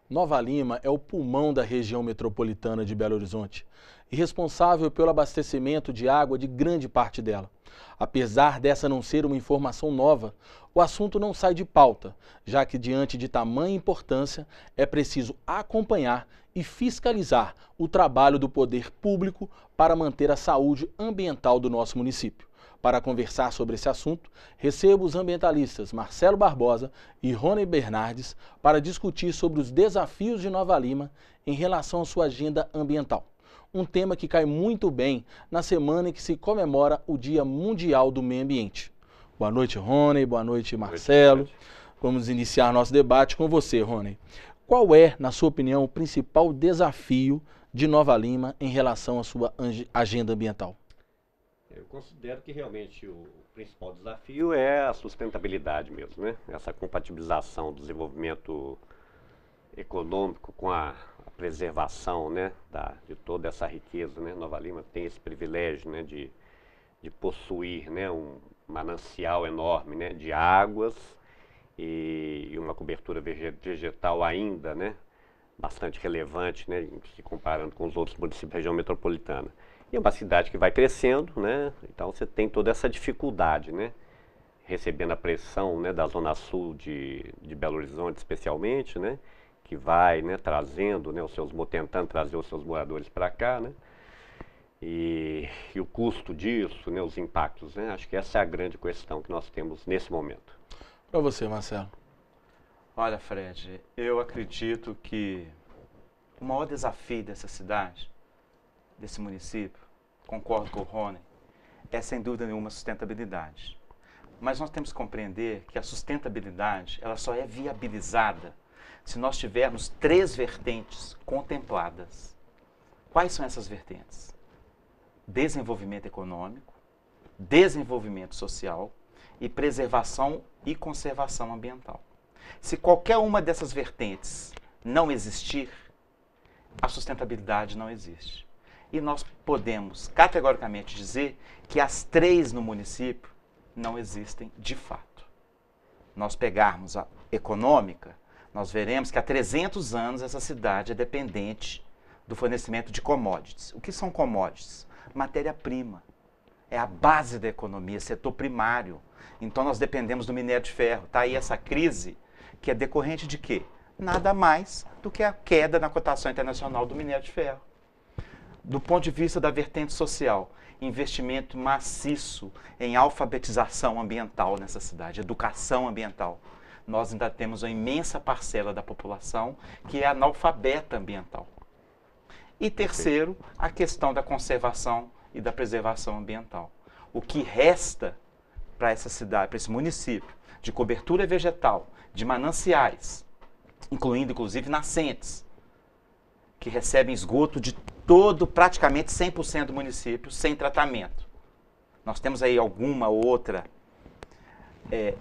Nova Lima é o pulmão da região metropolitana de Belo Horizonte e responsável pelo abastecimento de água de grande parte dela. Apesar dessa não ser uma informação nova, o assunto não sai de pauta, já que diante de tamanha importância é preciso acompanhar e fiscalizar o trabalho do poder público para manter a saúde ambiental do nosso município. Para conversar sobre esse assunto, recebo os ambientalistas Marcelo Barbosa e Rony Bernardes para discutir sobre os desafios de Nova Lima em relação à sua agenda ambiental. Um tema que cai muito bem na semana em que se comemora o Dia Mundial do Meio Ambiente. Boa noite, Rony. Boa noite, Marcelo. Vamos iniciar nosso debate com você, Rony. Qual é, na sua opinião, o principal desafio de Nova Lima em relação à sua agenda ambiental? Eu considero que realmente o principal desafio é a sustentabilidade mesmo, né? Essa compatibilização do desenvolvimento econômico com a preservação, né, de toda essa riqueza, né? Nova Lima tem esse privilégio, né, de possuir, né, um manancial enorme, né, de águas e uma cobertura vegetal ainda, né, bastante relevante, né, se comparando com os outros municípios da região metropolitana. E é uma cidade que vai crescendo, né? Então você tem toda essa dificuldade, né? Recebendo a pressão, né, da Zona Sul de Belo Horizonte, especialmente, né? Que vai, né, trazendo, né, tentando trazer os seus moradores para cá, né? E o custo disso, né, os impactos, né? Acho que essa é a grande questão que nós temos nesse momento. Para você, Marcelo. Olha, Fred, eu acredito que o maior desafio dessa cidade, desse município, concordo com o Rony, é sem dúvida nenhuma a sustentabilidade. Mas nós temos que compreender que a sustentabilidade ela só é viabilizada se nós tivermos 3 vertentes contempladas. Quais são essas vertentes? Desenvolvimento econômico, desenvolvimento social e preservação e conservação ambiental. Se qualquer uma dessas vertentes não existir, a sustentabilidade não existe. E nós podemos categoricamente dizer que as 3 no município não existem de fato. Nós pegarmos a econômica, nós veremos que há 300 anos essa cidade é dependente do fornecimento de commodities. O que são commodities? Matéria-prima. É a base da economia, setor primário. Então nós dependemos do minério de ferro. Está aí essa crise que é decorrente de quê? Nada mais do que a queda na cotação internacional do minério de ferro. Do ponto de vista da vertente social, investimento maciço em alfabetização ambiental nessa cidade, educação ambiental. Nós ainda temos uma imensa parcela da população que é analfabeta ambiental. E terceiro, a questão da conservação e da preservação ambiental. O que resta para essa cidade, para esse município, de cobertura vegetal, de mananciais, incluindo inclusive nascentes, que recebem esgoto de praticamente 100% do município, sem tratamento. Nós temos aí alguma outra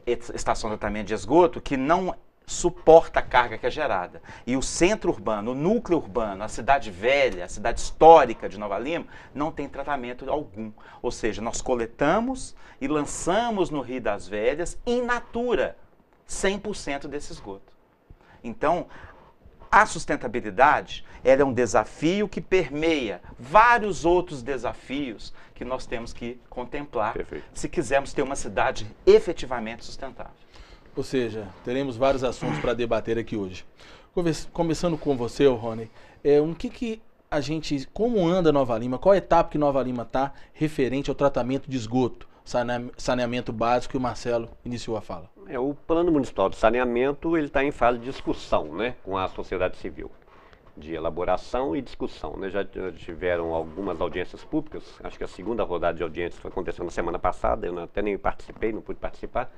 estação de tratamento de esgoto que não suporta a carga que é gerada. E o centro urbano, o núcleo urbano, a cidade velha, a cidade histórica de Nova Lima, não tem tratamento algum. Ou seja, nós coletamos e lançamos no Rio das Velhas, in natura, 100% desse esgoto. Então, a sustentabilidade ela é um desafio que permeia vários outros desafios que nós temos que contemplar se quisermos ter uma cidade efetivamente sustentável. Ou seja, teremos vários assuntos para debater aqui hoje. Começando com você, Rony, como anda Nova Lima, qual etapa que Nova Lima está referente ao tratamento de esgoto, saneamento básico, que o Marcelo iniciou a fala? O Plano Municipal de Saneamento está em fase de discussão, né, com a sociedade civil, de elaboração e discussão, né? Já tiveram algumas audiências públicas, acho que a segunda rodada de audiências aconteceu na semana passada, eu até nem participei, não pude participar,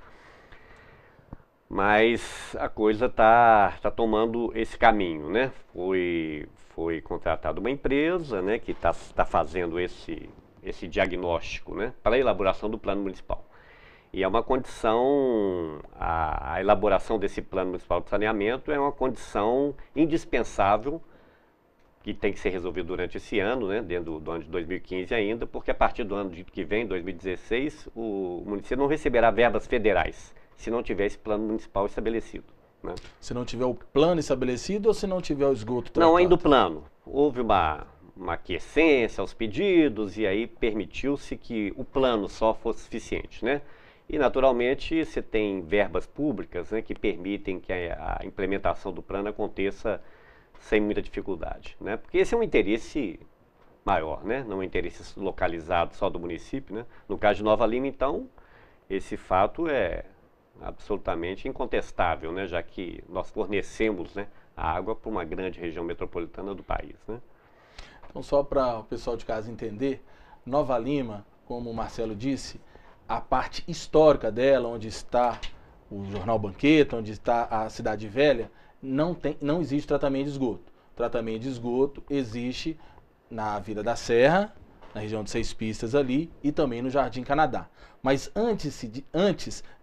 mas a coisa está tomando esse caminho, né? Foi contratada uma empresa, né, que está fazendo esse diagnóstico, né, para a elaboração do Plano Municipal. E é uma condição, a elaboração desse plano municipal de saneamento é uma condição indispensável que tem que ser resolvido durante esse ano, né, dentro do ano de 2015 ainda, porque a partir do ano que vem, 2016, o município não receberá verbas federais se não tiver esse plano municipal estabelecido. Né? Se não tiver o plano estabelecido ou se não tiver o esgoto tratado? Não, ainda o plano. Houve uma aquiescência aos pedidos e aí permitiu-se que o plano só fosse suficiente, né? E, naturalmente, você tem verbas públicas, né, que permitem que a implementação do plano aconteça sem muita dificuldade, né? Porque esse é um interesse maior, né? Não é um interesse localizado só do município, né? No caso de Nova Lima, então, esse fato é absolutamente incontestável, né? Já que nós fornecemos, né, a água para uma grande região metropolitana do país, né? Então, só para o pessoal de casa entender, Nova Lima, como o Marcelo disse, a parte histórica dela, onde está o Jornal Banqueta, onde está a Cidade Velha, não existe tratamento de esgoto. Tratamento de esgoto existe na Vila da Serra, na região de Seis Pistas ali, e também no Jardim Canadá. Mas antes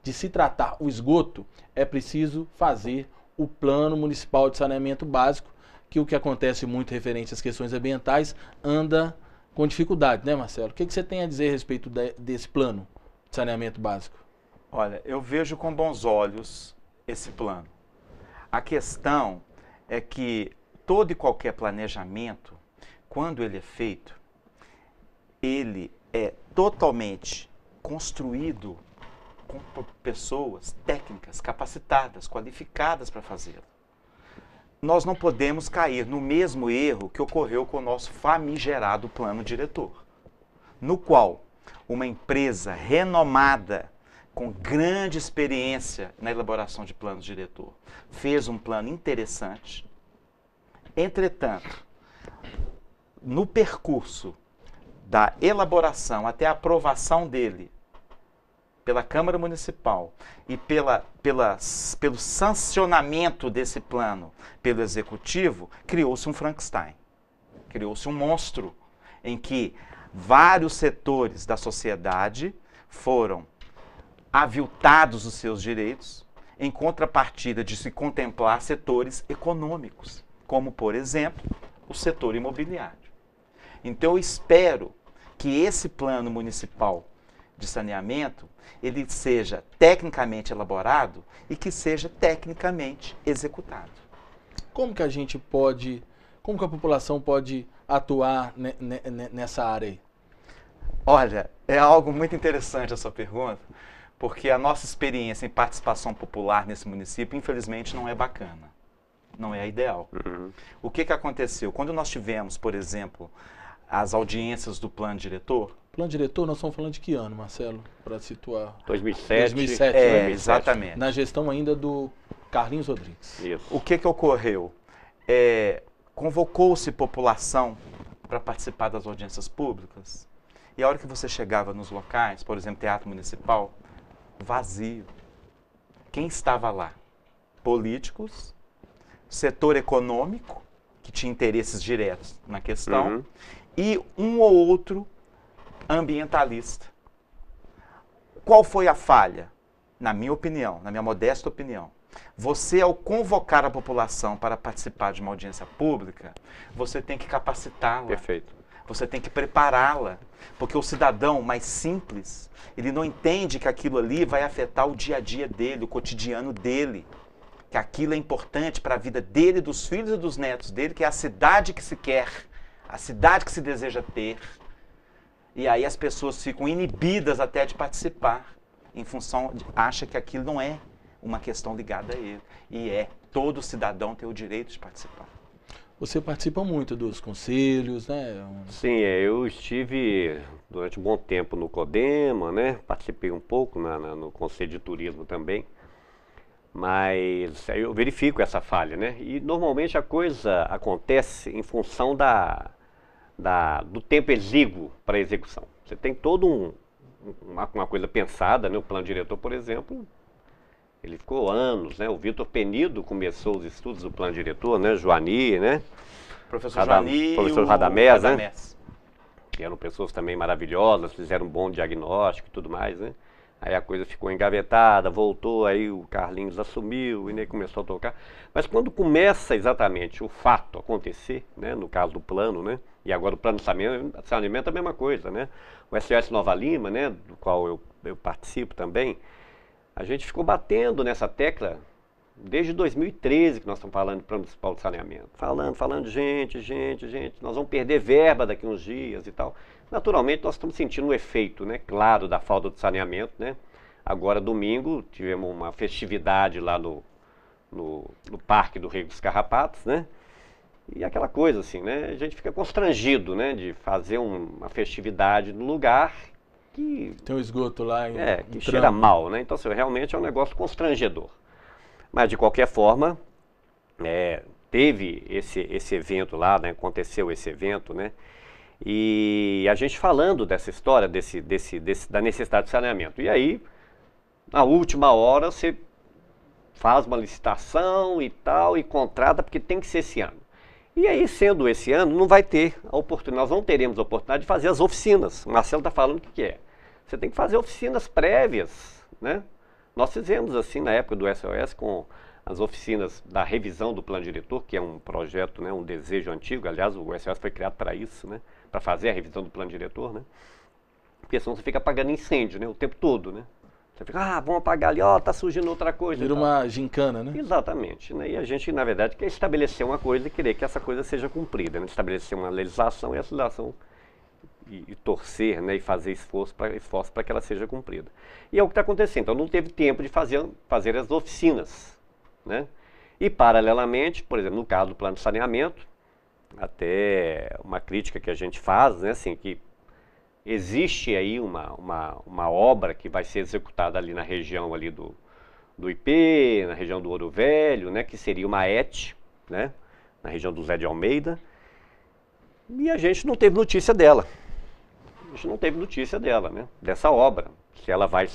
de se tratar o esgoto, é preciso fazer o Plano Municipal de Saneamento Básico, que o que acontece muito referente às questões ambientais anda com dificuldade, né, Marcelo? O que você tem a dizer a respeito desse plano de saneamento básico? Olha, eu vejo com bons olhos esse plano. A questão é que todo e qualquer planejamento, quando ele é feito, ele é totalmente construído por pessoas técnicas, capacitadas, qualificadas para fazê-lo. Nós não podemos cair no mesmo erro que ocorreu com o nosso famigerado plano diretor, no qual uma empresa renomada, com grande experiência na elaboração de planos diretor, fez um plano interessante. Entretanto, no percurso da elaboração até a aprovação dele pela Câmara Municipal e pelo sancionamento desse plano pelo Executivo, criou-se um Frankenstein, criou-se um monstro em que vários setores da sociedade foram aviltados os seus direitos em contrapartida de se contemplar setores econômicos, como, por exemplo, o setor imobiliário. Então, eu espero que esse plano municipal de saneamento ele seja tecnicamente elaborado e que seja tecnicamente executado. Como que a população pode atuar nessa área aí? Olha, é algo muito interessante a sua pergunta, porque a nossa experiência em participação popular nesse município, infelizmente, não é bacana. Não é a ideal. Uhum. O que aconteceu? Quando nós tivemos, por exemplo, as audiências do plano diretor... Plano diretor, nós estamos falando de que ano, Marcelo? Para situar... 2007. 2007, É, né? exatamente. Na gestão ainda do Carlinhos Rodrigues. Isso. O que ocorreu? Convocou-se população para participar das audiências públicas e a hora que você chegava nos locais, por exemplo, Teatro Municipal, vazio. Quem estava lá? Políticos, setor econômico, que tinha interesses diretos na questão, Uhum. e um ou outro ambientalista. Qual foi a falha? Na minha opinião, na minha modesta opinião, você, ao convocar a população para participar de uma audiência pública, você tem que capacitá-la. Perfeito. Você tem que prepará-la, porque o cidadão mais simples, ele não entende que aquilo ali vai afetar o dia a dia dele, o cotidiano dele, que aquilo é importante para a vida dele, dos filhos e dos netos dele, que é a cidade que se quer, a cidade que se deseja ter. E aí as pessoas ficam inibidas até de participar, em função acha que aquilo não é uma questão ligada a ele. E todo cidadão tem o direito de participar. Você participa muito dos conselhos, né? Sim, eu estive durante um bom tempo no CODEMA, né? Participei um pouco no Conselho de Turismo também, mas eu verifico essa falha, né? E normalmente a coisa acontece em função do tempo exíguo para a execução. Você tem todo uma coisa pensada, né? O plano diretor, por exemplo, ele ficou anos, né? O Vitor Penido começou os estudos do plano diretor, né? Joani, né? Professor Joani professor e o Radamés, né? Radamés. Que eram pessoas também maravilhosas, fizeram um bom diagnóstico e tudo mais, né? Aí a coisa ficou engavetada, voltou, aí o Carlinhos assumiu e nem começou a tocar. Mas quando começa exatamente o fato acontecer, né, no caso do plano, né, e agora o plano de saneamento é a mesma coisa, né, o SOS Nova Lima, né, do qual eu participo também, a gente ficou batendo nessa tecla desde 2013 que nós estamos falando de plano municipal de saneamento. Falando, gente, nós vamos perder verba daqui uns dias e tal. Naturalmente, nós estamos sentindo o efeito, né, claro, da falta de saneamento, né. Agora, domingo, tivemos uma festividade lá no Parque do Rego dos Carrapatos, né, e aquela coisa assim, né, a gente fica constrangido, né, de fazer uma festividade no lugar que... Tem um esgoto lá que cheira mal, né, então assim, realmente é um negócio constrangedor. Mas, de qualquer forma, teve esse evento lá, né, aconteceu esse evento, né, e a gente falando dessa história, da necessidade de saneamento. E aí, na última hora, você faz uma licitação e tal, e contrata, porque tem que ser esse ano. E aí, sendo esse ano, não vai ter a oportunidade, nós não teremos a oportunidade de fazer as oficinas. O Marcelo está falando o que é. Você tem que fazer oficinas prévias, né? Nós fizemos assim na época do SOS com as oficinas da revisão do plano diretor, que é um projeto, né, um desejo antigo. Aliás, o SOS foi criado para isso, né, para fazer a revisão do plano diretor, né? Porque senão você fica apagando incêndio, né, o tempo todo, né? Você fica, vamos apagar ali, tá surgindo outra coisa. Vira uma gincana, né? Exatamente, né? E a gente, na verdade, quer estabelecer uma coisa e querer que essa coisa seja cumprida, né? Estabelecer uma legislação e essa legislação e torcer, né, e fazer esforço para que ela seja cumprida. E é o que está acontecendo. Então não teve tempo de fazer as oficinas, né? E paralelamente, por exemplo, no caso do plano de saneamento, até uma crítica que a gente faz, né, assim, que existe aí uma obra que vai ser executada ali na região ali do IP, na região do Ouro Velho, né, que seria uma ET, né, na região do Zé de Almeida, e a gente não teve notícia dela. A gente não teve notícia dela, né, dessa obra, se ela vai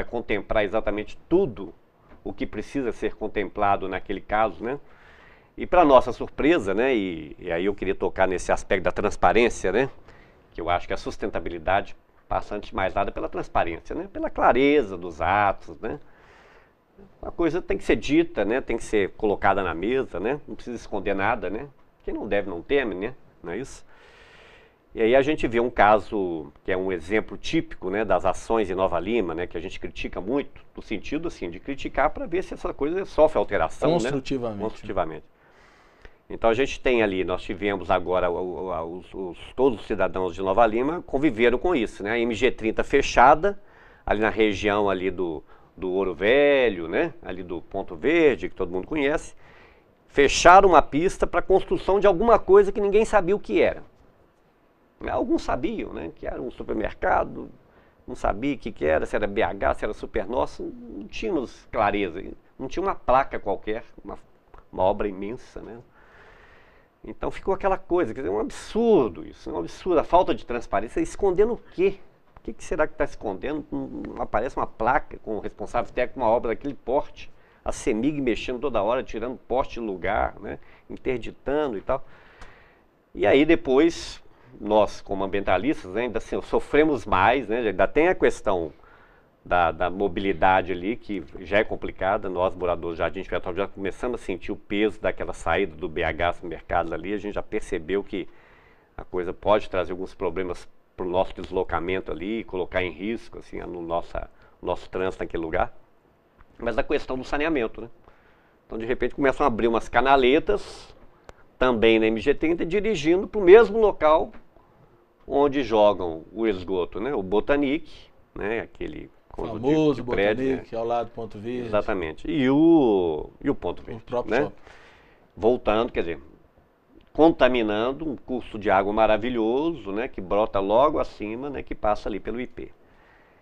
contemplar exatamente tudo o que precisa ser contemplado naquele caso, né. E para nossa surpresa, né, e aí eu queria tocar nesse aspecto da transparência, né, que eu acho que a sustentabilidade passa antes de mais nada pela transparência, né, pela clareza dos atos, né. A coisa tem que ser dita, né, tem que ser colocada na mesa, né, não precisa esconder nada, né. Quem não deve não teme, né, não é isso? E aí a gente vê um caso que é um exemplo típico, né, das ações em Nova Lima, né, que a gente critica muito, no sentido assim, de criticar para ver se essa coisa sofre alteração, construtivamente. Né? Construtivamente. Então a gente tem ali, nós tivemos agora, todos os cidadãos de Nova Lima conviveram com isso, né? A MG30 fechada, ali na região ali do Ouro Velho, né? Ali do Ponto Verde, que todo mundo conhece, fecharam uma pista para a construção de alguma coisa que ninguém sabia o que era. Alguns sabiam, né? Que era um supermercado, não sabia o que era, se era BH, se era Supernossa, não tínhamos clareza, não tinha uma placa qualquer, uma obra imensa, né? Então ficou aquela coisa, quer dizer, um absurdo isso, um absurdo, a falta de transparência, escondendo o quê? O que será que está escondendo? Não aparece uma placa com o responsável técnico de uma obra daquele porte, a CEMIG mexendo toda hora, tirando poste de lugar, né? Interditando e tal. E aí depois, nós como ambientalistas, né, ainda assim, sofremos mais, né? Ainda tem a questão da mobilidade ali, que já é complicada. Nós, moradores do Jardim Experimental, já começamos a sentir o peso daquela saída do BH no mercado ali. A gente já percebeu que a coisa pode trazer alguns problemas para o nosso deslocamento ali, colocar em risco assim, no nosso trânsito naquele lugar. Mas a questão do saneamento, né? Então, de repente, começam a abrir umas canaletas, também na MG30, dirigindo para o mesmo local onde jogam o esgoto, né? O Botanique, né? Aquele famoso de prédio, Botanique, né? ao lado do Ponto Verde. Exatamente. E o Ponto Verde, o próprio né? shopping. Voltando, quer dizer, contaminando um curso de água maravilhoso, né? Que brota logo acima, né? Que passa ali pelo IP.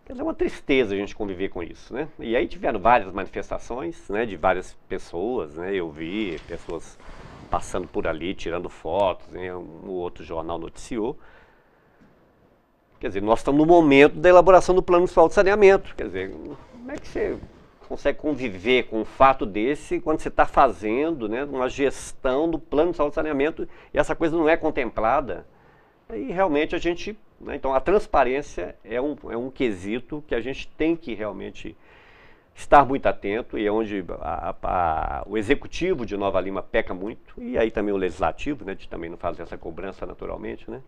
Quer dizer, é uma tristeza a gente conviver com isso, né? E aí tiveram várias manifestações, né? De várias pessoas, né? Eu vi pessoas passando por ali, tirando fotos, né? Um outro jornal noticiou. Quer dizer, nós estamos no momento da elaboração do plano municipal de saneamento. Quer dizer, como é que você consegue conviver com um fato desse quando você está fazendo, né, uma gestão do plano municipal de saneamento e essa coisa não é contemplada? Aí realmente a gente né? Então, a transparência é um quesito que a gente tem que realmente estar muito atento, e é onde o executivo de Nova Lima peca muito, e aí também o legislativo, né, de também não fazer essa cobrança naturalmente, né,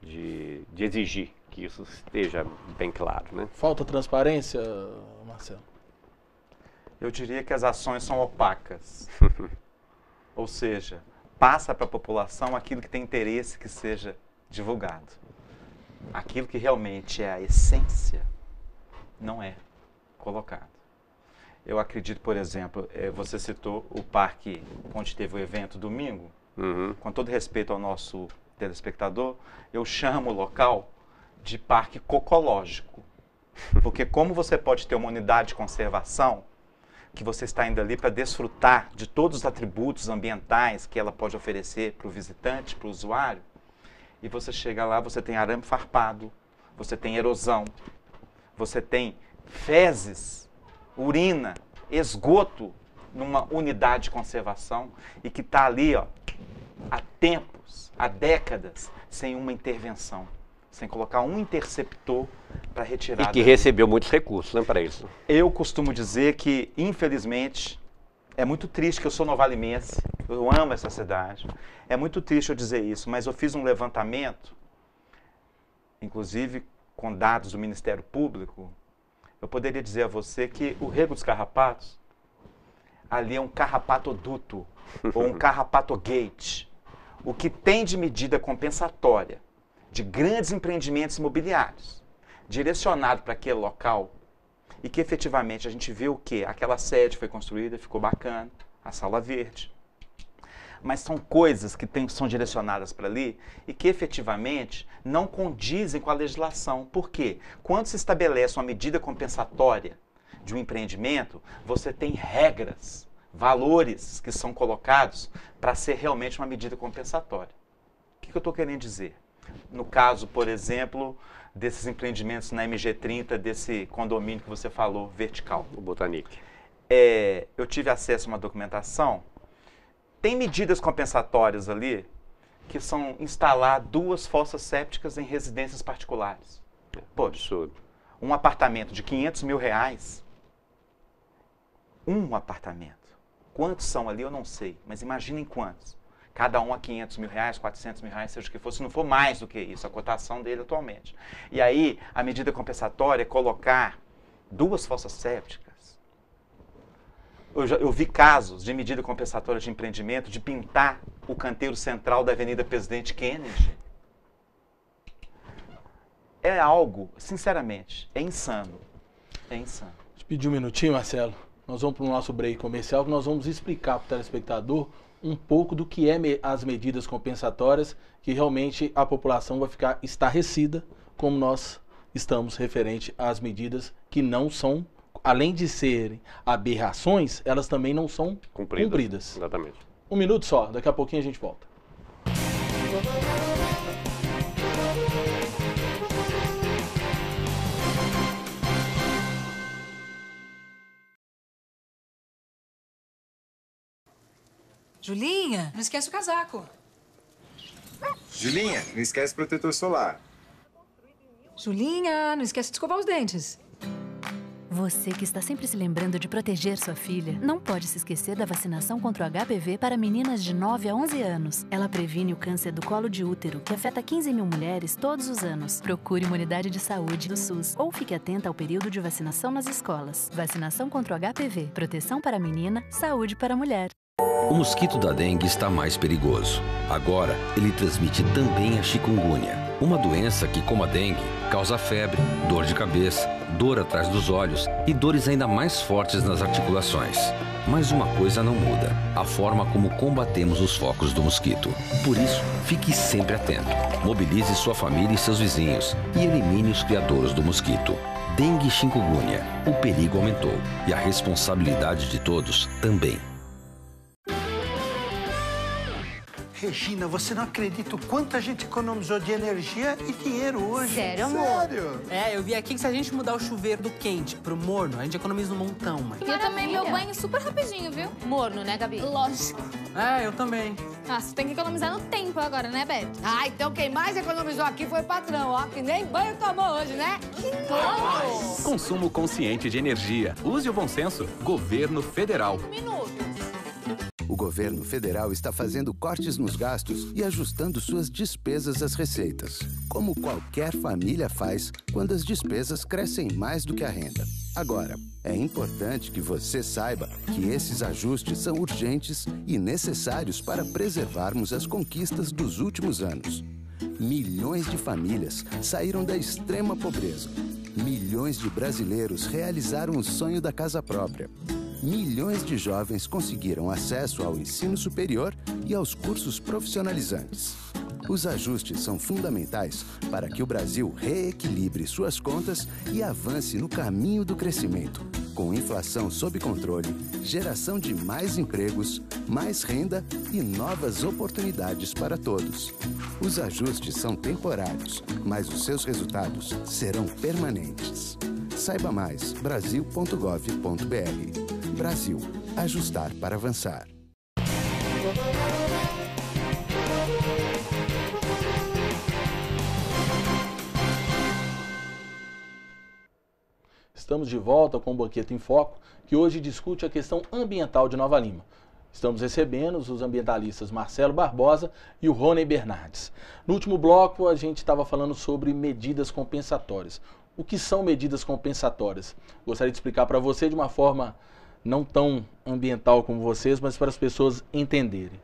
de exigir que isso esteja bem claro, né? Falta transparência, Marcelo? Eu diria que as ações são opacas. Ou seja, passa para a população aquilo que tem interesse que seja divulgado. Aquilo que realmente é a essência não é colocado. Eu acredito, por exemplo, você citou o parque onde teve o evento domingo. Com todo respeito ao nosso telespectador, eu chamo o local de parque cocológico. Porque como você pode ter uma unidade de conservação, que você está indo ali para desfrutar de todos os atributos ambientais que ela pode oferecer para o visitante, para o usuário, e você chega lá, você tem arame farpado, você tem erosão, você tem fezes, urina, esgoto numa unidade de conservação e que está ali, ó, há tempos, há décadas, sem uma intervenção, sem colocar um interceptor para retirar. E que recebeu muitos recursos, né, para isso. Eu costumo dizer que, infelizmente, é muito triste que eu sou novalimense, eu amo essa cidade, é muito triste eu dizer isso, mas eu fiz um levantamento, inclusive com dados do Ministério Público, eu poderia dizer a você que o Rego dos Carrapatos, ali é um carrapatoduto, ou um carrapatogate. O que tem de medida compensatória de grandes empreendimentos imobiliários, direcionado para aquele local, e que efetivamente a gente vê o quê? Aquela sede foi construída, ficou bacana, a Sala Verde. Mas são coisas que são direcionadas para ali e que efetivamente não condizem com a legislação. Por quê? Quando se estabelece uma medida compensatória de um empreendimento, você tem regras, valores que são colocados para ser realmente uma medida compensatória. O que eu estou querendo dizer? No caso, por exemplo, desses empreendimentos na MG30, desse condomínio que você falou, vertical. O Botanic. Eu tive acesso a uma documentação. Tem medidas compensatórias ali que são instalar 2 fossas sépticas em residências particulares. Pô, absurdo. Um apartamento de R$500 mil, um apartamento. Quantos são ali eu não sei, mas imaginem quantos. Cada um a R$500 mil, R$400 mil, seja o que for, se não for mais do que isso, a cotação dele atualmente. E aí, a medida compensatória é colocar 2 fossas sépticas. Eu vi casos de medida compensatória de empreendimento de pintar o canteiro central da Avenida Presidente Kennedy. É algo, sinceramente, é insano. É insano. Te pedir um minutinho, Marcelo. Nós vamos para o nosso break comercial, que nós vamos explicar para o telespectador um pouco do que é as medidas compensatórias, que realmente a população vai ficar estarrecida, como nós estamos referente às medidas que não são, além de serem aberrações, elas também não são cumpridas. Exatamente. Um minuto só, daqui a pouquinho a gente volta. Julinha, não esquece o casaco. Julinha, não esquece o protetor solar. Julinha, não esquece de escovar os dentes. Você que está sempre se lembrando de proteger sua filha, não pode se esquecer da vacinação contra o HPV para meninas de 9 a 11 anos. Ela previne o câncer do colo de útero, que afeta 15 mil mulheres todos os anos. Procure uma unidade de saúde do SUS ou fique atenta ao período de vacinação nas escolas. Vacinação contra o HPV, proteção para a menina, saúde para a mulher. O mosquito da dengue está mais perigoso. Agora, ele transmite também a chikungunya, uma doença que, como a dengue, causa febre, dor de cabeça, dor atrás dos olhos e dores ainda mais fortes nas articulações. Mas uma coisa não muda: a forma como combatemos os focos do mosquito. Por isso, fique sempre atento. Mobilize sua família e seus vizinhos e elimine os criadouros do mosquito. Dengue e chikungunya. O perigo aumentou e a responsabilidade de todos também. Regina, você não acredita o quanto a gente economizou de energia e dinheiro hoje. Sério, amor? Sério? Eu vi aqui que se a gente mudar o chuveiro do quente pro morno, a gente economiza um montão, mãe. Eu também, meu banho super rapidinho, viu? Morno, né, Gabi? Lógico. Eu também. Ah, você tem que economizar no tempo agora, né, Beto? Ah, então quem mais economizou aqui foi o patrão, ó. Que nem banho tomou hoje, né? Consumo consciente de energia. Use o bom senso. Governo Federal. O governo federal está fazendo cortes nos gastos e ajustando suas despesas às receitas, como qualquer família faz quando as despesas crescem mais do que a renda. Agora, é importante que você saiba que esses ajustes são urgentes e necessários para preservarmos as conquistas dos últimos anos. Milhões de famílias saíram da extrema pobreza. Milhões de brasileiros realizaram o sonho da casa própria. Milhões de jovens conseguiram acesso ao ensino superior e aos cursos profissionalizantes. Os ajustes são fundamentais para que o Brasil reequilibre suas contas e avance no caminho do crescimento, com inflação sob controle, geração de mais empregos, mais renda e novas oportunidades para todos. Os ajustes são temporários, mas os seus resultados serão permanentes. Saiba mais, brasil.gov.br. Brasil. Ajustar para avançar. Estamos de volta com o Banquete em Foco, que hoje discute a questão ambiental de Nova Lima. Estamos recebendo os ambientalistas Marcelo Barbosa e o Rony Bernardes. No último bloco, a gente estava falando sobre medidas compensatórias. O que são medidas compensatórias? Gostaria de explicar para você de uma forma não tão ambiental como vocês, mas para as pessoas entenderem.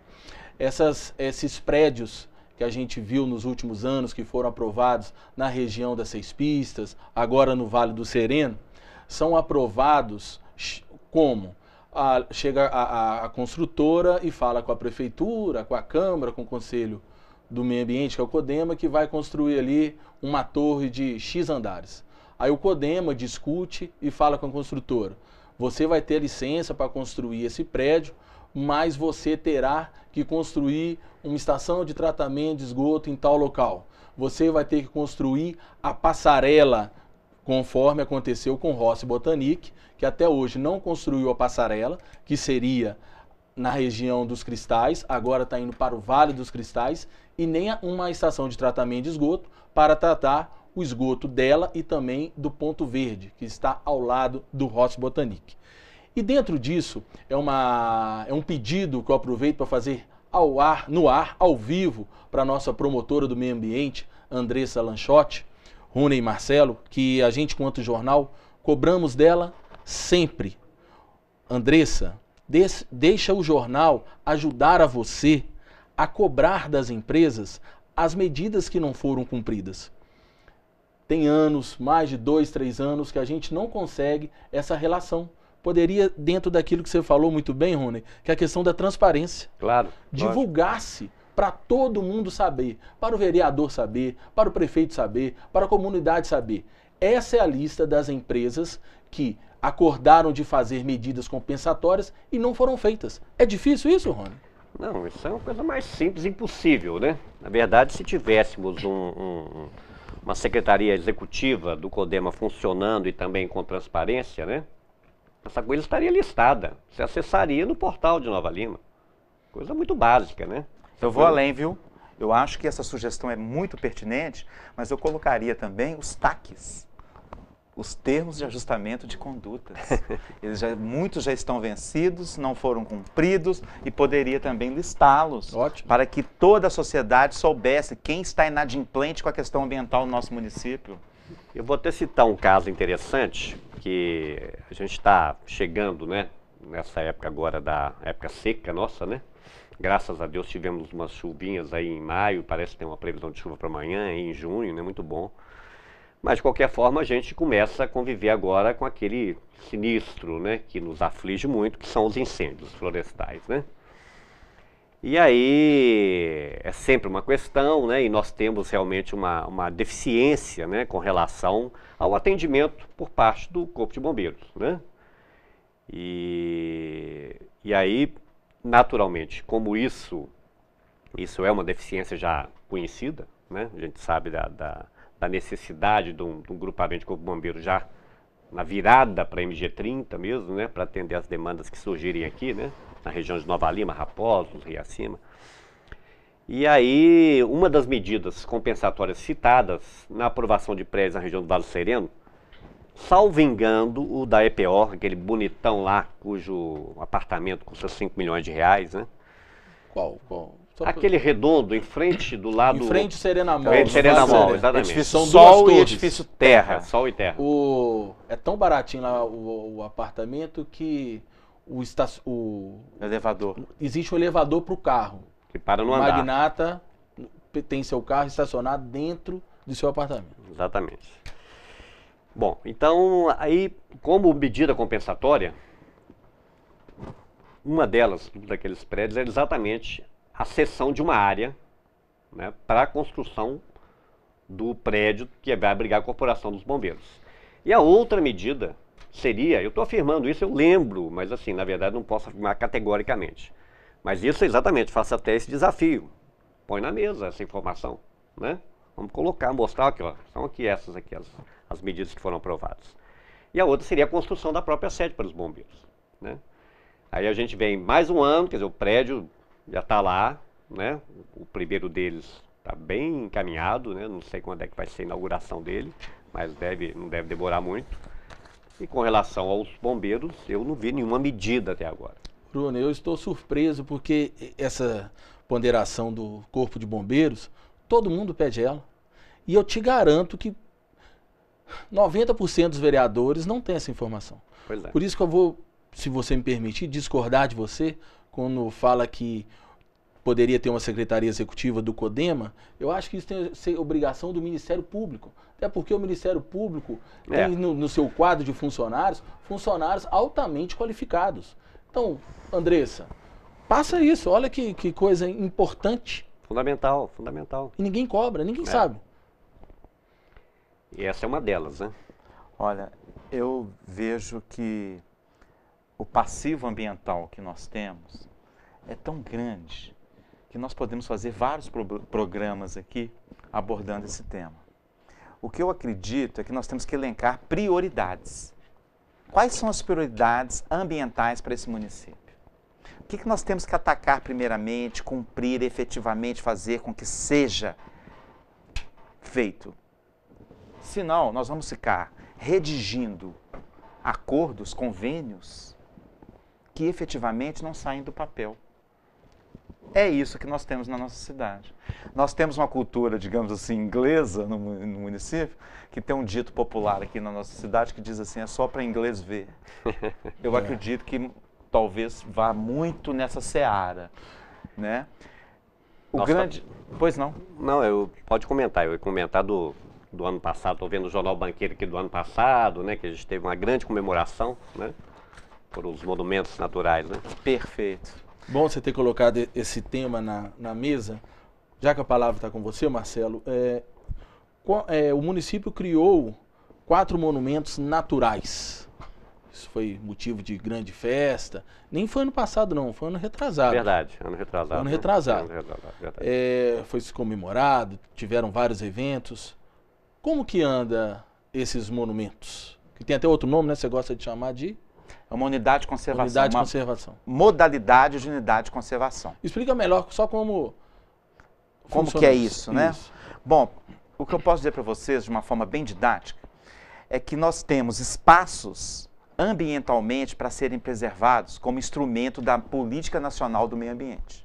Esses prédios que a gente viu nos últimos anos, que foram aprovados na região das 6 Pistas, agora no Vale do Sereno, são aprovados como? Chega a construtora e fala com a prefeitura, com a Câmara, com o Conselho do Meio Ambiente, que é o CODEMA, que vai construir ali uma torre de X andares. Aí o CODEMA discute e fala com a construtora: você vai ter licença para construir esse prédio, mas você terá que construir uma estação de tratamento de esgoto em tal local. Você vai ter que construir a passarela, conforme aconteceu com Rossi Botanique, que até hoje não construiu a passarela, que seria na região dos Cristais, agora está indo para o Vale dos Cristais, e nem uma estação de tratamento de esgoto para tratar o esgoto dela e também do Ponto Verde, que está ao lado do Rossi Botanique. E dentro disso, é um pedido que eu aproveito para fazer no ar, ao vivo, para a nossa promotora do meio ambiente, Andressa Lanchotti, Rony e Marcelo, que a gente, quanto jornal, cobramos dela sempre. Andressa, deixa o jornal ajudar a você a cobrar das empresas as medidas que não foram cumpridas. Tem anos, mais de 2, 3 anos, que a gente não consegue essa relação. Poderia, dentro daquilo que você falou muito bem, Rony, que é a questão da transparência. Claro. Divulgar-se para todo mundo saber, para o vereador saber, para o prefeito saber, para a comunidade saber. Essa é a lista das empresas que acordaram de fazer medidas compensatórias e não foram feitas. É difícil isso, Rony? Não, isso é uma coisa mais simples e impossível, né? Na verdade, se tivéssemos uma secretaria executiva do CODEMA funcionando e também com transparência, né? Essa coisa estaria listada. Você acessaria no portal de Nova Lima. Coisa muito básica, né? Eu vou além, viu? Eu acho que essa sugestão é muito pertinente, mas eu colocaria também os TACs, os termos de ajustamento de condutas. Muitos já estão vencidos, não foram cumpridos, e poderia também listá-los. Ótimo. Para que toda a sociedade soubesse quem está inadimplente com a questão ambiental no nosso município. Eu vou até citar um caso interessante, que a gente está chegando, né, nessa época agora da época seca nossa, né? Graças a Deus tivemos umas chuvinhas aí em maio, parece que tem uma previsão de chuva para amanhã, em junho, né? Muito bom. Mas, de qualquer forma, a gente começa a conviver agora com aquele sinistro, né, que nos aflige muito, que são os incêndios florestais, né? E aí é sempre uma questão, né, e nós temos realmente uma deficiência, né, com relação ao atendimento por parte do Corpo de Bombeiros, né? E aí, naturalmente, como isso é uma deficiência já conhecida, né? A gente sabe da necessidade de um grupamento de Corpo de Bombeiros já na virada para a MG30 mesmo, né? Para atender as demandas que surgirem aqui, né? Na região de Nova Lima, Raposos, Rio Acima. E aí, uma das medidas compensatórias citadas na aprovação de prédios na região do Vale do Sereno, salvo engano, o da EPO, aquele bonitão lá, cujo apartamento custa 5 milhões de reais, né? Qual? Aquele redondo, em frente do lado... Em frente ao Serena Mall. Em frente ao Serena Mall, exatamente. Edifício São Sol duas e torres. edifício Terra. Sol e Terra. É tão baratinho lá o apartamento que o elevador. Existe um elevador para o carro. Que para no o andar. magnata tem seu carro estacionado dentro do seu apartamento. Exatamente. Bom, então, aí, como medida compensatória, uma delas, daqueles prédios, era exatamente a cessão de uma área, né, para a construção do prédio que vai abrigar a Corporação dos Bombeiros. E a outra medida seria, eu estou afirmando isso, eu lembro, mas assim, na verdade não posso afirmar categoricamente. Mas isso exatamente, faça até esse desafio. Põe na mesa essa informação, né? Vamos colocar, mostrar aqui, ó, são aqui essas aqui, as medidas que foram aprovadas. E a outra seria a construção da própria sede para os bombeiros, né? Aí a gente vem mais um ano, quer dizer, o prédio já está lá, né? O primeiro deles está bem encaminhado, né? Não sei quando é que vai ser a inauguração dele, mas não deve demorar muito. E com relação aos bombeiros, eu não vi nenhuma medida até agora. Bruno, eu estou surpreso porque essa ponderação do Corpo de Bombeiros, todo mundo pede ela. E eu te garanto que 90% dos vereadores não tem essa informação. Pois é. Por isso que eu vou, se você me permitir, discordar de você quando fala que poderia ter uma secretaria executiva do CODEMA. Eu acho que isso tem que ser obrigação do Ministério Público. Até porque o Ministério Público tem no seu quadro de funcionários altamente qualificados. Então, Andressa, passa isso. Olha que coisa importante. Fundamental, fundamental. E ninguém cobra, ninguém sabe. E essa é uma delas, né? Olha, eu vejo que o passivo ambiental que nós temos é tão grande que nós podemos fazer vários programas aqui abordando esse tema. O que eu acredito é que nós temos que elencar prioridades. Quais são as prioridades ambientais para esse município? O que nós temos que atacar primeiramente, cumprir efetivamente, fazer com que seja feito? Senão, nós vamos ficar redigindo acordos, convênios, que efetivamente não saem do papel. É isso que nós temos na nossa cidade. Nós temos uma cultura, digamos assim, inglesa no município, que tem um dito popular aqui na nossa cidade que diz assim, é só para inglês ver. Eu acredito que talvez vá muito nessa seara, né? Pois não? Não, pode comentar. Eu ia comentar do ano passado, estou vendo o Jornal Banqueiro aqui do ano passado, né, que a gente teve uma grande comemoração, né, por os monumentos naturais, né? Perfeito. Bom você ter colocado esse tema na mesa. Já que a palavra está com você, Marcelo, o município criou 4 monumentos naturais. Isso foi motivo de grande festa. Nem foi ano passado, não, foi ano retrasado. Verdade, ano retrasado. Ano retrasado. Verdade. Foi comemorado, tiveram vários eventos. Como que anda esses monumentos? Que tem até outro nome, né? Você gosta de chamar de... É uma unidade de conservação. Unidade de conservação. Modalidade de unidade de conservação. Explica melhor só como que é isso, né? Isso. Bom, o que eu posso dizer para vocês de uma forma bem didática é que nós temos espaços ambientalmente para serem preservados como instrumento da Política Nacional do Meio Ambiente.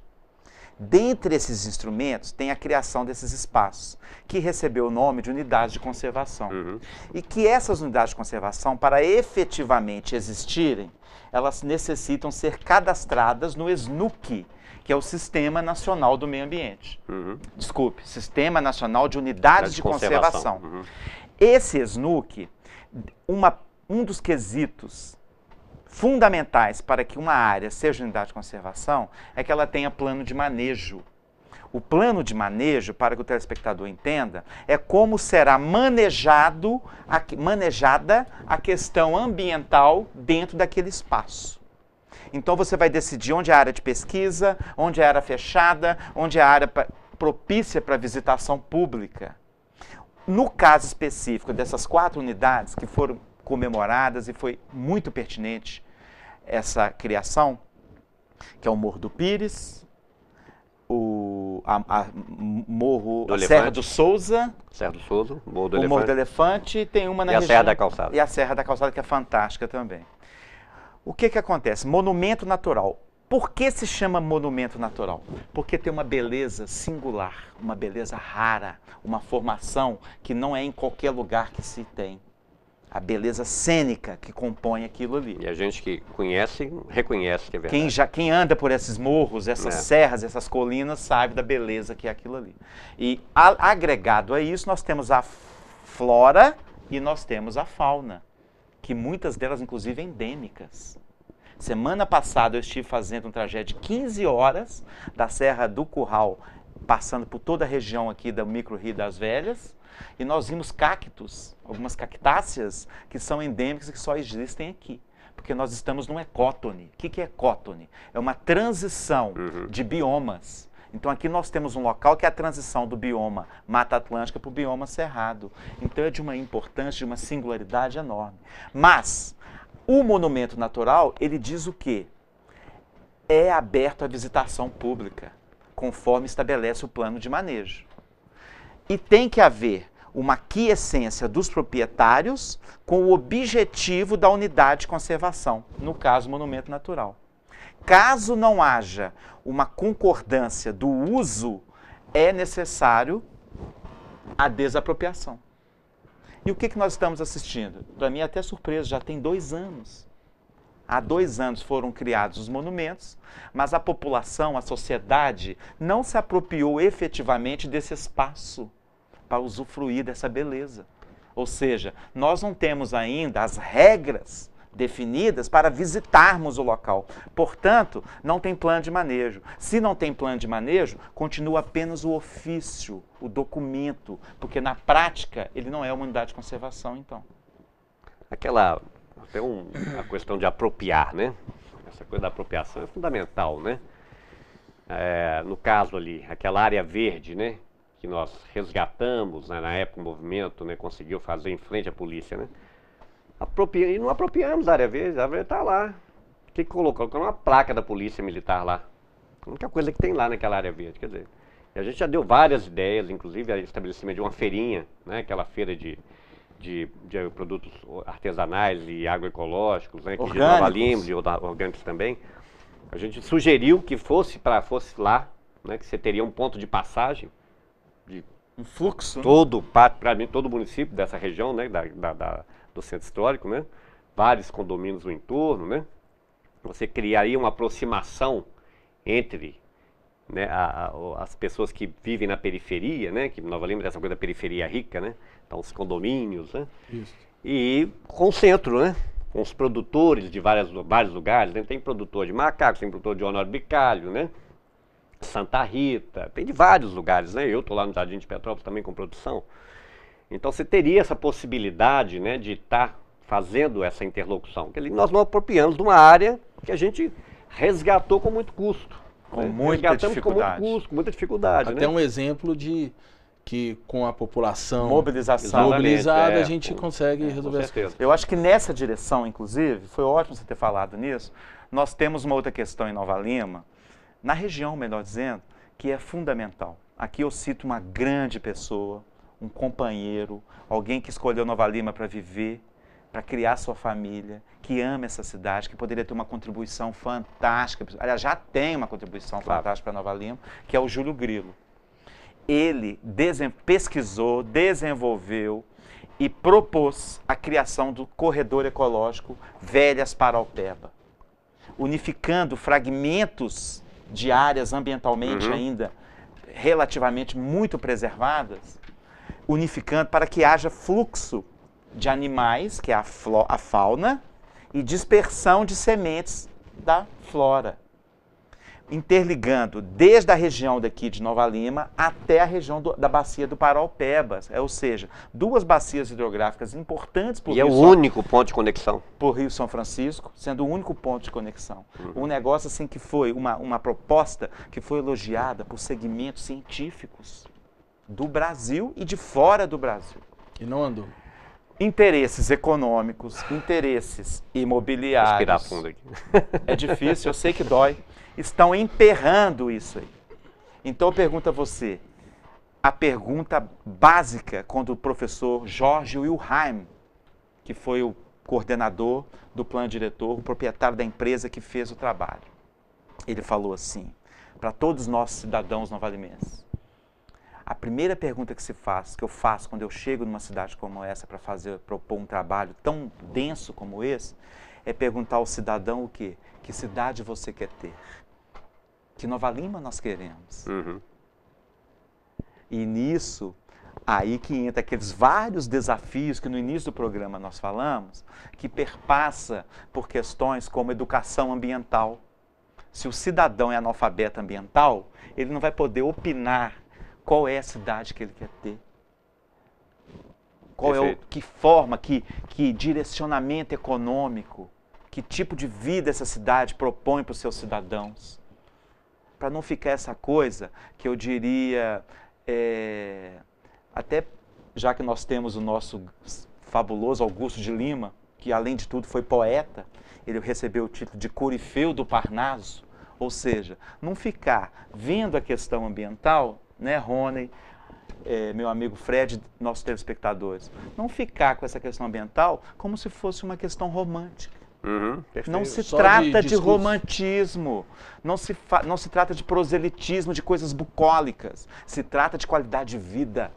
Dentre esses instrumentos tem a criação desses espaços, que recebeu o nome de unidades de conservação. E que essas unidades de conservação, para efetivamente existirem, elas necessitam ser cadastradas no SNUC, que é o Sistema Nacional do Meio Ambiente. Desculpe, Sistema Nacional de Unidades de Conservação. Esse SNUC, um dos quesitos fundamentais para que uma área seja unidade de conservação é que ela tenha plano de manejo. O plano de manejo, para que o telespectador entenda, é como será manejada a questão ambiental dentro daquele espaço. Então você vai decidir onde é a área de pesquisa, onde é a área fechada, onde é a área propícia para visitação pública. No caso específico dessas 4 unidades que foram comemoradas e foi muito pertinente essa criação, que é o Morro do Pires, Serra do Souza. Serra do Souza, Morro do o Elefante. Morro do Elefante, tem uma na região... E a Serra da Calçada. E a Serra da Calçada, que é fantástica também. O que acontece? Monumento natural. Por que se chama monumento natural? Porque tem uma beleza singular, uma beleza rara, uma formação que não é em qualquer lugar que se tem. A beleza cênica que compõe aquilo ali. E a gente que conhece, reconhece que é verdade. Quem anda por esses morros, essas serras, essas colinas, sabe da beleza que é aquilo ali. E agregado a isso, nós temos a flora e nós temos a fauna, que muitas delas, inclusive, endêmicas. Semana passada eu estive fazendo um trajeto de 15 horas da Serra do Curral, passando por toda a região aqui do micro-rio das Velhas, e nós vimos cactos, algumas cactáceas que são endêmicas e que só existem aqui. Porque nós estamos num ecótone. O que é ecótone? É uma transição de biomas. Então aqui nós temos um local que é a transição do bioma Mata Atlântica para o bioma Cerrado. Então é de uma importância, de uma singularidade enorme. Mas o monumento natural, ele diz o quê? É aberto à visitação pública, conforme estabelece o plano de manejo. E tem que haver uma quiescência dos proprietários com o objetivo da unidade de conservação, no caso, monumento natural. Caso não haja uma concordância do uso, é necessário a desapropriação. E o que nós estamos assistindo? Para mim é até surpresa, já tem 2 anos. Há 2 anos foram criados os monumentos, mas a população, a sociedade, não se apropriou efetivamente desse espaço para usufruir dessa beleza. Ou seja, nós não temos ainda as regras definidas para visitarmos o local. Portanto, não tem plano de manejo. Se não tem plano de manejo, continua apenas o ofício, o documento, porque na prática ele não é uma unidade de conservação, então. Até a questão de apropriar, né? Essa coisa da apropriação é fundamental, né? No caso ali, aquela área verde, né? Que nós resgatamos, né, na época o movimento, né, conseguiu fazer em frente à polícia, né? E não apropriamos a área verde está lá. O que colocou? Colocou uma placa da polícia militar lá. A única coisa que tem lá naquela área verde, quer dizer. E a gente já deu várias ideias, inclusive o estabelecimento de uma feirinha, né, aquela feira de produtos artesanais e agroecológicos, né, que de Nova Lima, de orgânicos também. A gente sugeriu que fosse lá, né, que você teria um ponto de passagem, um fluxo. Praticamente todo o município dessa região, né, do centro histórico, né, vários condomínios no entorno, né, você criaria uma aproximação entre, né, as pessoas que vivem na periferia, né, que Nova Lima tem essa coisa da periferia rica, né, então os condomínios, né, e com o centro, né, com os produtores de vários lugares, né, tem produtor de macacos, tem produtor de Honório Bicalho, né, Santa Rita, tem de vários lugares, né? Eu estou lá no Jardim de Petrópolis também com produção. Então você teria essa possibilidade, né, de estar fazendo essa interlocução. Que nós não apropriamos de uma área que a gente resgatou com muito custo. Com muita dificuldade. Com muito custo, com muita dificuldade. Até um exemplo de que com a população mobilizada a gente consegue resolver as coisas. Eu acho que nessa direção, inclusive, foi ótimo você ter falado nisso, nós temos uma outra questão em Nova Lima, na região, melhor dizendo, que é fundamental. Aqui eu cito uma grande pessoa, um companheiro, alguém que escolheu Nova Lima para viver, para criar sua família, que ama essa cidade, que poderia ter uma contribuição fantástica, aliás, já tem uma contribuição fantástica para Nova Lima, que é o Júlio Grilo. Ele pesquisou, desenvolveu e propôs a criação do corredor ecológico Velhas Paraupeba, unificando fragmentos de áreas ambientalmente ainda relativamente muito preservadas, unificando para que haja fluxo de animais, que é a fauna, e dispersão de sementes da flora, interligando desde a região daqui de Nova Lima até a região da bacia do Paraupebas, ou seja, 2 bacias hidrográficas importantes para o Rio. E é o único ponto de conexão. Para o Rio São Francisco, sendo o único ponto de conexão. Um negócio assim que foi uma proposta que foi elogiada por segmentos científicos do Brasil e de fora do Brasil. E não andou. Interesses econômicos, interesses imobiliários. Respirar fundo aqui. É difícil, eu sei que dói. Estão emperrando isso aí. Então eu pergunto a você, a pergunta básica quando o professor Jorge Wilhelm, que foi o coordenador do plano diretor, o proprietário da empresa que fez o trabalho, ele falou assim, para todos nós cidadãos novalimenses, a primeira pergunta que eu faço quando eu chego numa cidade como essa para propor um trabalho tão denso como esse, é perguntar ao cidadão o quê? Que cidade você quer ter? Que Nova Lima nós queremos? E nisso, aí que entra aqueles vários desafios que no início do programa nós falamos, que perpassa por questões como educação ambiental. Se o cidadão é analfabeto ambiental, ele não vai poder opinar qual é a cidade que ele quer ter. Qual é que forma, que direcionamento econômico, que tipo de vida essa cidade propõe para os seus cidadãos. Para não ficar essa coisa que eu diria, até já que nós temos o nosso fabuloso Augusto de Lima, que além de tudo foi poeta, ele recebeu o título de Corifeu do Parnaso, ou seja, não ficar vendo a questão ambiental, né, Rony, meu amigo Fred, nossos telespectadores, não ficar com essa questão ambiental como se fosse uma questão romântica. Não se trata de romantismo, não se trata de proselitismo, de coisas bucólicas, se trata de qualidade de vida.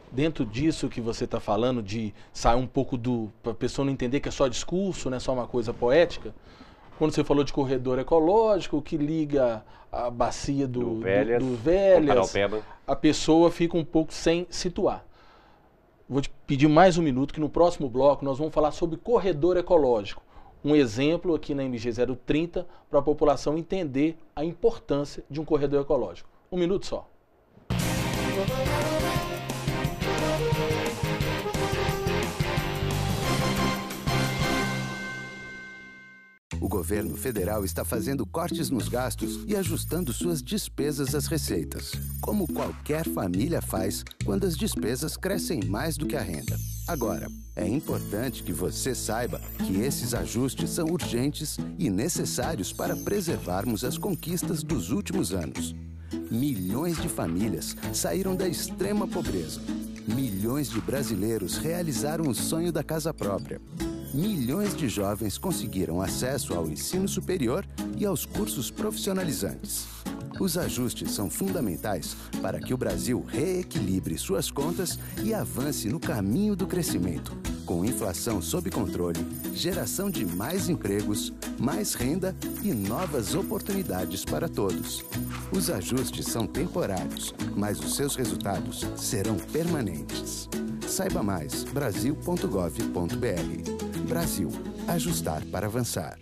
Dentro disso que você está falando, de sair um pouco para a pessoa não entender que é só discurso, não é só uma coisa poética, quando você falou de corredor ecológico, que liga a bacia do Velhas, a pessoa fica um pouco sem situar. Vou te pedir mais um minuto, que no próximo bloco nós vamos falar sobre corredor ecológico. Um exemplo aqui na MG 030 para a população entender a importância de um corredor ecológico. Um minuto só. O governo federal está fazendo cortes nos gastos e ajustando suas despesas às receitas, como qualquer família faz quando as despesas crescem mais do que a renda. Agora, é importante que você saiba que esses ajustes são urgentes e necessários para preservarmos as conquistas dos últimos anos. Milhões de famílias saíram da extrema pobreza. Milhões de brasileiros realizaram o sonho da casa própria. Milhões de jovens conseguiram acesso ao ensino superior e aos cursos profissionalizantes. Os ajustes são fundamentais para que o Brasil reequilibre suas contas e avance no caminho do crescimento, com inflação sob controle, geração de mais empregos, mais renda e novas oportunidades para todos. Os ajustes são temporários, mas os seus resultados serão permanentes. Saiba mais, brasil.gov.br. Brasil. Ajustar para avançar.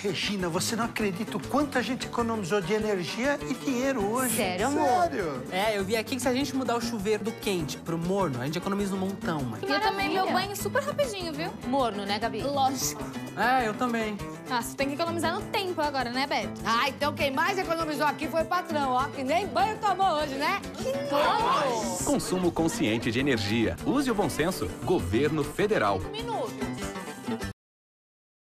Regina, você não acredita o quanto a gente economizou de energia e dinheiro hoje. Sério, amor? Sério? Eu vi aqui que se a gente mudar o chuveiro do quente pro morno, a gente economiza um montão, mãe. E eu também, meu banho super rapidinho, viu? Morno, né, Gabi? Lógico. Eu também. Nossa, tem que economizar no tempo agora, né, Beto? Então quem mais economizou aqui foi o patrão, ó. Que nem banho tomou hoje, né? Que nojo! Consumo consciente de energia. Use o bom senso. Governo Federal.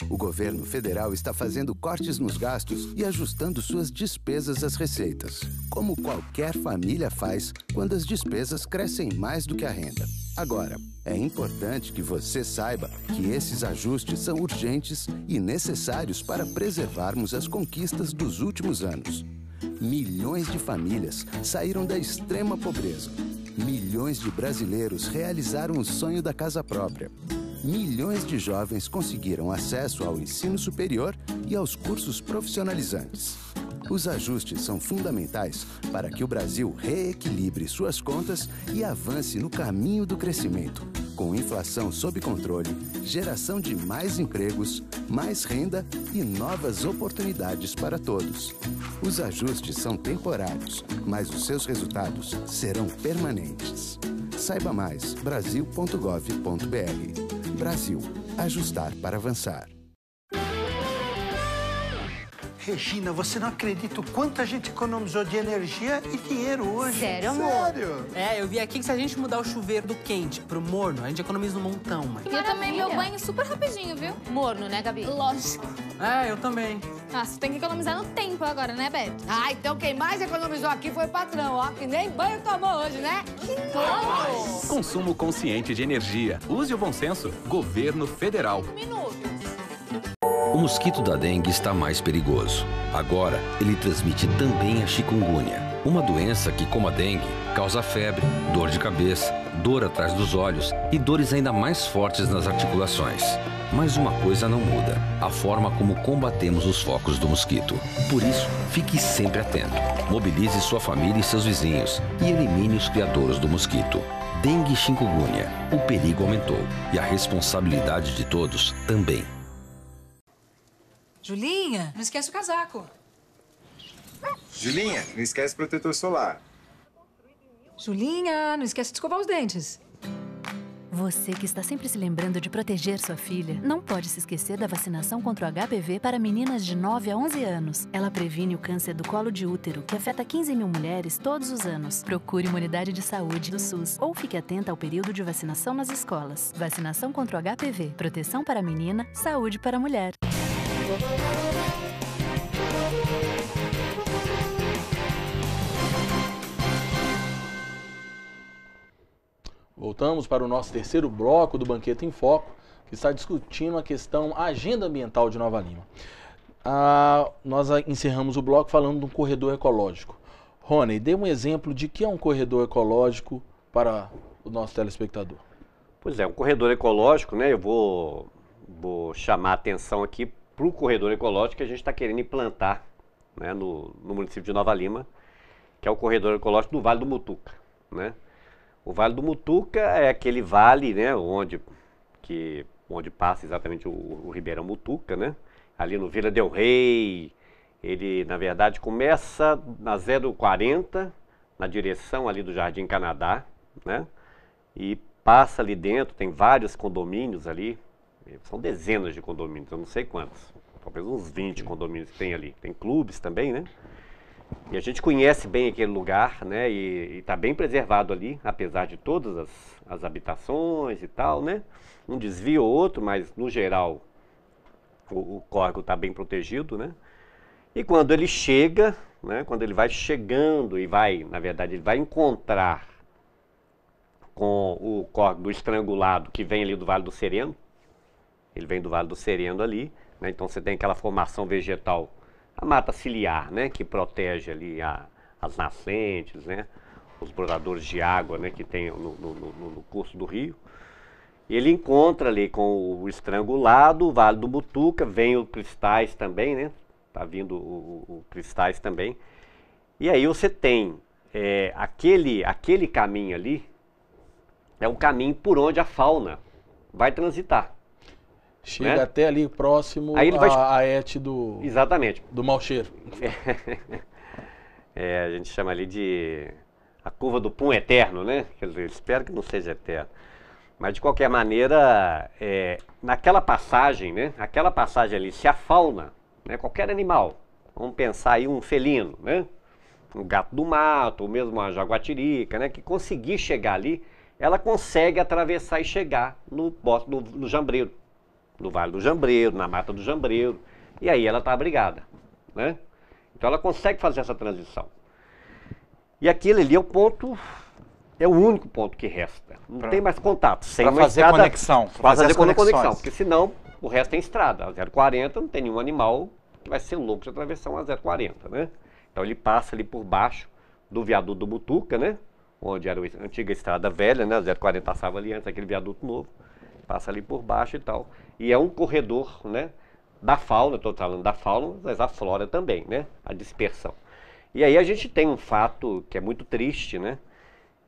O governo federal está fazendo cortes nos gastos e ajustando suas despesas às receitas, como qualquer família faz quando as despesas crescem mais do que a renda. Agora, é importante que você saiba que esses ajustes são urgentes e necessários para preservarmos as conquistas dos últimos anos. Milhões de famílias saíram da extrema pobreza. Milhões de brasileiros realizaram o sonho da casa própria. Milhões de jovens conseguiram acesso ao ensino superior e aos cursos profissionalizantes. Os ajustes são fundamentais para que o Brasil reequilibre suas contas e avance no caminho do crescimento, com inflação sob controle, geração de mais empregos, mais renda e novas oportunidades para todos. Os ajustes são temporários, mas os seus resultados serão permanentes. Saiba mais, brasil.gov.br. Brasil. Ajustar para avançar. Regina, você não acredita o quanto a gente economizou de energia e dinheiro hoje. Sério, amor? Sério? É, eu vi aqui que se a gente mudar o chuveiro do quente pro morno, a gente economiza um montão, mãe. E eu também, meu banho super rapidinho, viu? Morno, né, Gabi? Lógico. É, eu também. Ah, você tem que economizar no tempo agora, né, Beto? Ah, então quem mais economizou aqui foi o patrão, ó. Que nem banho tomou hoje, né? Consumo consciente de energia. Use o bom senso. Governo Federal. O mosquito da dengue está mais perigoso. Agora, ele transmite também a chikungunya, uma doença que, como a dengue, causa febre, dor de cabeça, dor atrás dos olhos e dores ainda mais fortes nas articulações. Mas uma coisa não muda: a forma como combatemos os focos do mosquito. Por isso, fique sempre atento. Mobilize sua família e seus vizinhos e elimine os criadores do mosquito. Dengue e chikungunya. O perigo aumentou e a responsabilidade de todos também. Julinha, não esquece o casaco. Julinha, não esquece o protetor solar. Julinha, não esquece de escovar os dentes. Você que está sempre se lembrando de proteger sua filha, não pode se esquecer da vacinação contra o HPV para meninas de 9 a 11 anos. Ela previne o câncer do colo de útero, que afeta 15 mil mulheres todos os anos. Procure uma unidade de saúde do SUS ou fique atenta ao período de vacinação nas escolas. Vacinação contra o HPV. Proteção para a menina, saúde para a mulher. Voltamos para o nosso terceiro bloco do Banquete em Foco, que está discutindo a questão agenda ambiental de Nova Lima. Nós encerramos o bloco falando de um corredor ecológico. Rony, dê um exemplo de que é um corredor ecológico para o nosso telespectador. Pois é, um corredor ecológico, né? Eu vou chamar a atenção aqui para o corredor ecológico que a gente está querendo implantar, né, no município de Nova Lima, que é o corredor ecológico do Vale do Mutuca, né? O Vale do Mutuca é aquele vale, né, onde passa exatamente o Ribeirão Mutuca, né? Ali no Vila Del Rey. Ele, na verdade, começa na 040, na direção ali do Jardim Canadá, né? E passa ali dentro, tem vários condomínios ali, são dezenas de condomínios, eu não sei quantos, talvez uns 20 condomínios que tem ali. Tem clubes também, né? E a gente conhece bem aquele lugar, né? E está bem preservado ali, apesar de todas as habitações e tal, né? Um desvio ou outro, mas no geral o córrego está bem protegido, né? E quando ele chega, né? Quando ele vai chegando e vai, na verdade, ele vai encontrar com o córrego do Estrangulado, que vem ali do Vale do Sereno. Ele vem do Vale do Sereno ali, né? Então você tem aquela formação vegetal, a mata ciliar, né, que protege ali as nascentes, né, os bordadores de água, né, que tem no curso do rio. E ele encontra ali com o Estrangulado, o Vale do Mutuca, vem o Cristais também, né, tá vindo o Cristais também. E aí você tem aquele caminho ali, é o caminho por onde a fauna vai transitar. Chega, né? até ali próximo aí ele vai... a ET do... Exatamente. Do mau cheiro. A gente chama ali de a curva do Pum Eterno, né? Quer dizer, espero que não seja eterno. Mas de qualquer maneira, naquela passagem, né? Aquela passagem ali, se a fauna, né? Qualquer animal, vamos pensar aí um felino, né? Um gato do mato, ou mesmo uma jaguatirica, né? Que conseguir chegar ali, ela consegue atravessar e chegar no Jambreiro. No Vale do Jambreiro, na Mata do Jambreiro, e aí ela está abrigada, né? Então ela consegue fazer essa transição. E aquele ali é o ponto, é o único ponto que resta. Não tem mais contato. Para fazer conexão. Para fazer conexão, porque senão o resto tem estrada. A 040 não tem nenhum animal que vai ser louco de atravessar uma 040, né? Então ele passa ali por baixo do viaduto do Mutuca, né? Onde era a antiga estrada velha, né? A 040 passava ali antes daquele viaduto novo. Passa ali por baixo e tal. E é um corredor, né, da fauna, estou falando da fauna, mas a flora também, né, a dispersão. E aí a gente tem um fato que é muito triste, né,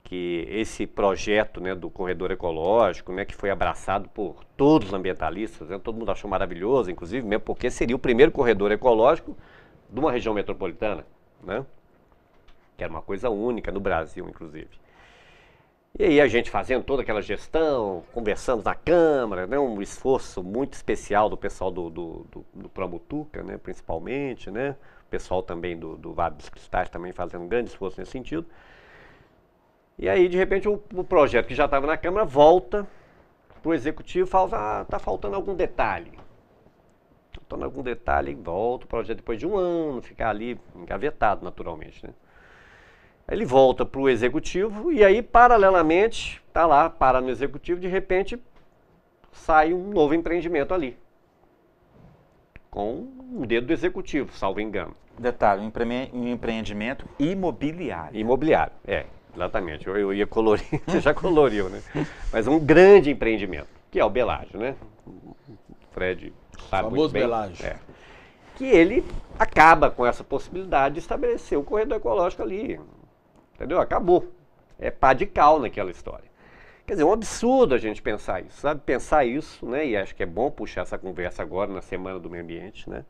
que esse projeto, né, do corredor ecológico, né, que foi abraçado por todos os ambientalistas, né, todo mundo achou maravilhoso, inclusive, mesmo porque seria o primeiro corredor ecológico de uma região metropolitana, né, que era uma coisa única no Brasil, inclusive. E aí a gente fazendo toda aquela gestão, conversando na Câmara, né, um esforço muito especial do pessoal do Promutuca, né, principalmente, né, o pessoal também do Vale dos Cristais também fazendo um grande esforço nesse sentido. E aí, de repente, o projeto que já estava na Câmara volta para o Executivo e fala, está faltando algum detalhe. Faltando algum detalhe, volta o projeto depois de um ano, ficar ali engavetado naturalmente, né. Ele volta para o Executivo e aí, paralelamente, está lá, para no Executivo, de repente, sai um novo empreendimento ali. Com um dedo do Executivo, salvo engano. Detalhe, um empreendimento imobiliário. Imobiliário, exatamente. Eu ia colorir, você já coloriu, né? Mas um grande empreendimento, que é o Belágio, né? O Fred sabe muito bem. Belágio. Que ele acaba com essa possibilidade de estabelecer o corredor ecológico ali. Entendeu? Acabou. É pá de cal naquela história. Quer dizer, é um absurdo a gente pensar isso, sabe? Pensar isso, né? E acho que é bom puxar essa conversa agora na Semana do Meio Ambiente, né?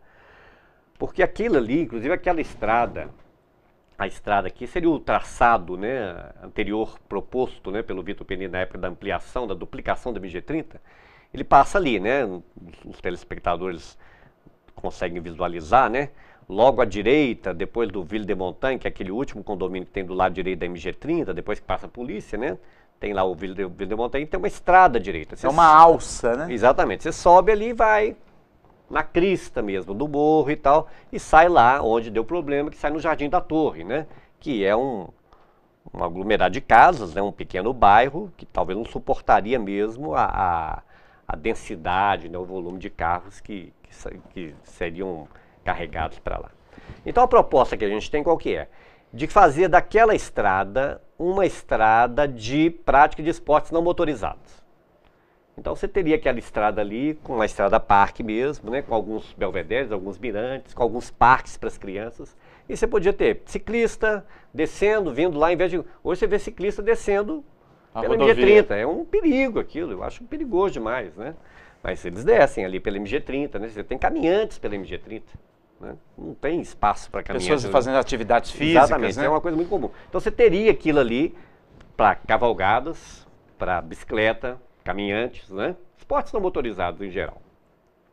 Porque aquilo ali, inclusive aquela estrada, a estrada aqui seria o traçado, né, anterior proposto, né, pelo Vitor Penin na época da ampliação, da duplicação da MG30. Ele passa ali, né? Os telespectadores conseguem visualizar, né? Logo à direita, depois do Ville de Montagne, que é aquele último condomínio que tem do lado direito da MG30, depois que passa a polícia, né? Tem lá o Ville de Montagne, tem uma estrada à direita. É uma alça, né? Exatamente. Você sobe ali e vai na crista mesmo, do morro e tal, e sai lá onde deu problema, que sai no Jardim da Torre, né? Que é um aglomerado de casas, né? Um pequeno bairro que talvez não suportaria mesmo a densidade, né? O volume de carros que seriam carregados para lá. Então a proposta que a gente tem qual que é? De fazer daquela estrada uma estrada de prática de esportes não motorizados. Então você teria aquela estrada ali, com uma estrada parque mesmo, né, com alguns belvederes, alguns mirantes, com alguns parques para as crianças. E você podia ter ciclista descendo, vindo lá, em vez de... Hoje você vê ciclista descendo pela MG30. É um perigo aquilo, eu acho perigoso demais, né? Mas eles descem ali pela MG30, né? Você tem caminhantes pela MG30. Né? Não tem espaço para caminhantes. Pessoas fazendo atividades físicas, exatamente, né? É uma coisa muito comum. Então você teria aquilo ali para cavalgadas, para bicicleta, caminhantes, né? Esportes não motorizados em geral.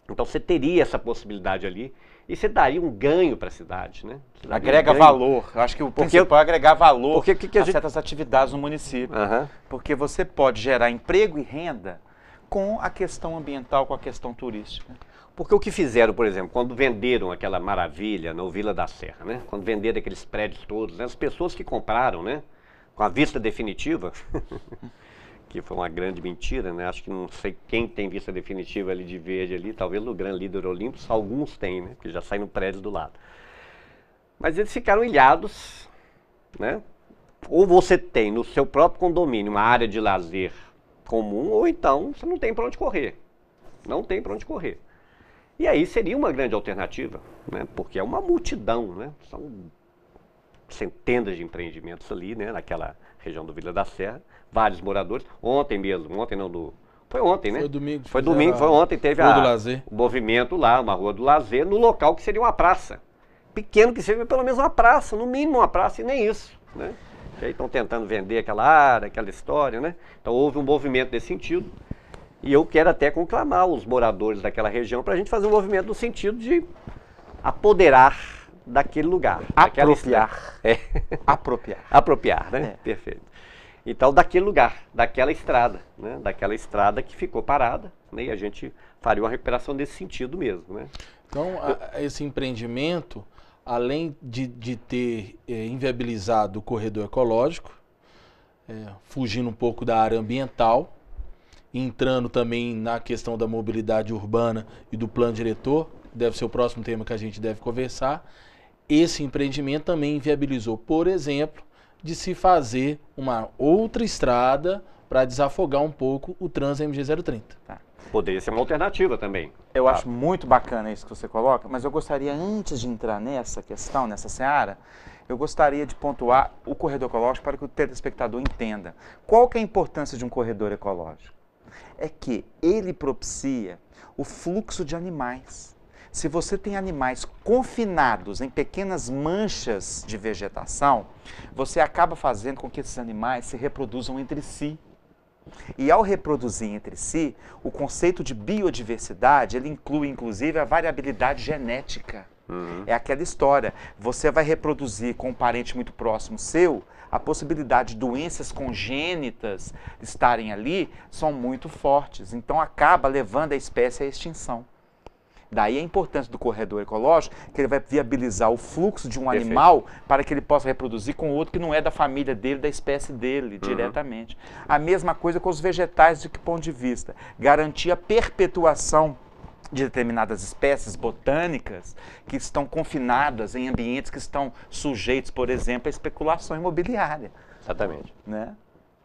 Então você teria essa possibilidade ali e você daria um ganho para a cidade, né? Agrega valor. Eu acho que o principal é agregar valor a certas atividades no município. Porque você pode gerar emprego e renda com a questão ambiental, com a questão turística. Porque o que fizeram, por exemplo, quando venderam aquela maravilha no Vila da Serra, né? Quando venderam aqueles prédios todos, né? As pessoas que compraram, né? Com a vista definitiva, que foi uma grande mentira, né? Acho que não sei quem tem vista definitiva ali de verde ali, talvez no Gran Líder Olympus, alguns têm, né? Que já saem no prédio do lado. Mas eles ficaram ilhados, né? Ou você tem no seu próprio condomínio uma área de lazer comum, ou então você não tem para onde correr. Não tem para onde correr. E aí seria uma grande alternativa, né? Porque é uma multidão, né? São centenas de empreendimentos ali, né? Naquela região do Vila da Serra, vários moradores. Ontem mesmo, foi ontem, né? Foi domingo. Foi domingo, foi ontem, teve o movimento lá, uma rua do lazer, no local que seria uma praça. Pequeno que seja, pelo menos uma praça, no mínimo uma praça, e nem isso, né? E aí estão tentando vender aquela área, aquela história, né? Então houve um movimento nesse sentido. E eu quero até conclamar os moradores daquela região para a gente fazer um movimento no sentido de apoderar daquele lugar. Apropriar. Apropriar. Apropriar, né? Perfeito. Então, daquele lugar, daquela estrada, né? Daquela estrada que ficou parada, né? E a gente faria uma recuperação nesse sentido mesmo, né? Então, esse empreendimento, além de ter inviabilizado o corredor ecológico, fugindo um pouco da área ambiental, entrando também na questão da mobilidade urbana e do plano diretor, deve ser o próximo tema que a gente deve conversar, esse empreendimento também inviabilizou, por exemplo, de se fazer uma outra estrada para desafogar um pouco o trânsito MG-030. Poderia ser uma alternativa também. Eu acho muito bacana isso que você coloca, mas eu gostaria, antes de entrar nessa questão, nessa seara, eu gostaria de pontuar o corredor ecológico para que o telespectador entenda. Qual que é a importância de um corredor ecológico? É que ele propicia o fluxo de animais. Se você tem animais confinados em pequenas manchas de vegetação, você acaba fazendo com que esses animais se reproduzam entre si. E ao reproduzir entre si, o conceito de biodiversidade, ele inclui inclusive a variabilidade genética. É aquela história, você vai reproduzir com um parente muito próximo seu, a possibilidade de doenças congênitas estarem ali são muito fortes. Então acaba levando a espécie à extinção. Daí a importância do corredor ecológico, que ele vai viabilizar o fluxo de um animal para que ele possa reproduzir com outro que não é da família dele, da espécie dele, diretamente. A mesma coisa com os vegetais, de que ponto de vista? Garantir a perpetuação de determinadas espécies botânicas que estão confinadas em ambientes que estão sujeitos, por exemplo, à especulação imobiliária. Exatamente. Né?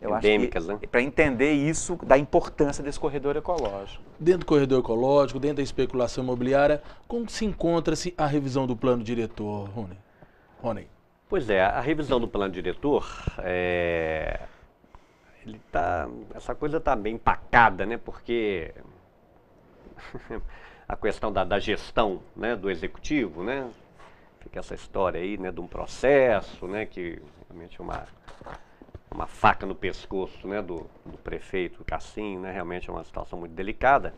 Endêmicas, né? Para entender isso, da importância desse corredor ecológico. Dentro do corredor ecológico, dentro da especulação imobiliária, como se encontra-se a revisão do plano diretor, Rony? Pois é, a revisão do plano diretor, essa coisa está bem empacada, né? Porque a questão da gestão, né, do executivo, né? Fica essa história aí, né, de um processo, né, que realmente é uma faca no pescoço, né, do prefeito Cassim, né, realmente é uma situação muito delicada.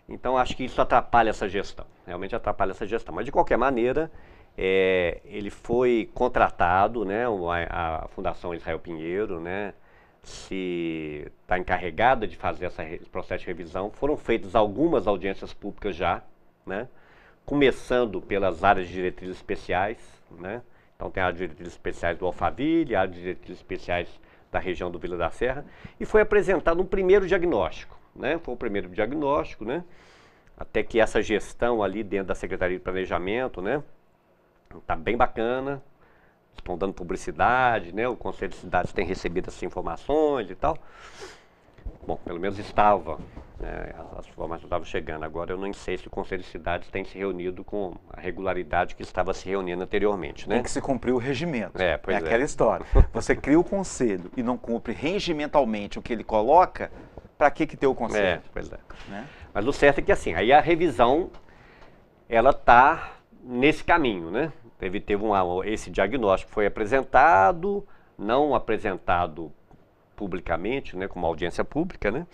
Então acho que isso atrapalha essa gestão, realmente atrapalha essa gestão. Mas de qualquer maneira, ele foi contratado, né, a Fundação Israel Pinheiro, né, se está encarregada de fazer esse processo de revisão. Foram feitas algumas audiências públicas já, né, começando pelas áreas de diretrizes especiais, né. Então tem áreas de diretrizes especiais do Alphaville, áreas de diretrizes especiais da região do Vila da Serra, e foi apresentado um primeiro diagnóstico, né? Foi o primeiro diagnóstico, né? Até que essa gestão ali dentro da Secretaria de Planejamento, né? Tá bem bacana, estão dando publicidade, né? O Conselho de Cidades tem recebido essas informações e tal. Bom, pelo menos estava, né? As informações estavam chegando. Agora eu não sei se o Conselho de Cidades tem se reunido com a regularidade que estava se reunindo anteriormente, né? Tem que se cumprir o regimento. Pois é. Aquela história. Você cria o conselho e não cumpre regimentalmente o que ele coloca, para que ter o conselho? Pois é. Né? Mas o certo é que assim, aí a revisão, ela está nesse caminho, né? Teve esse diagnóstico foi apresentado, não apresentado publicamente, né, como audiência pública, né?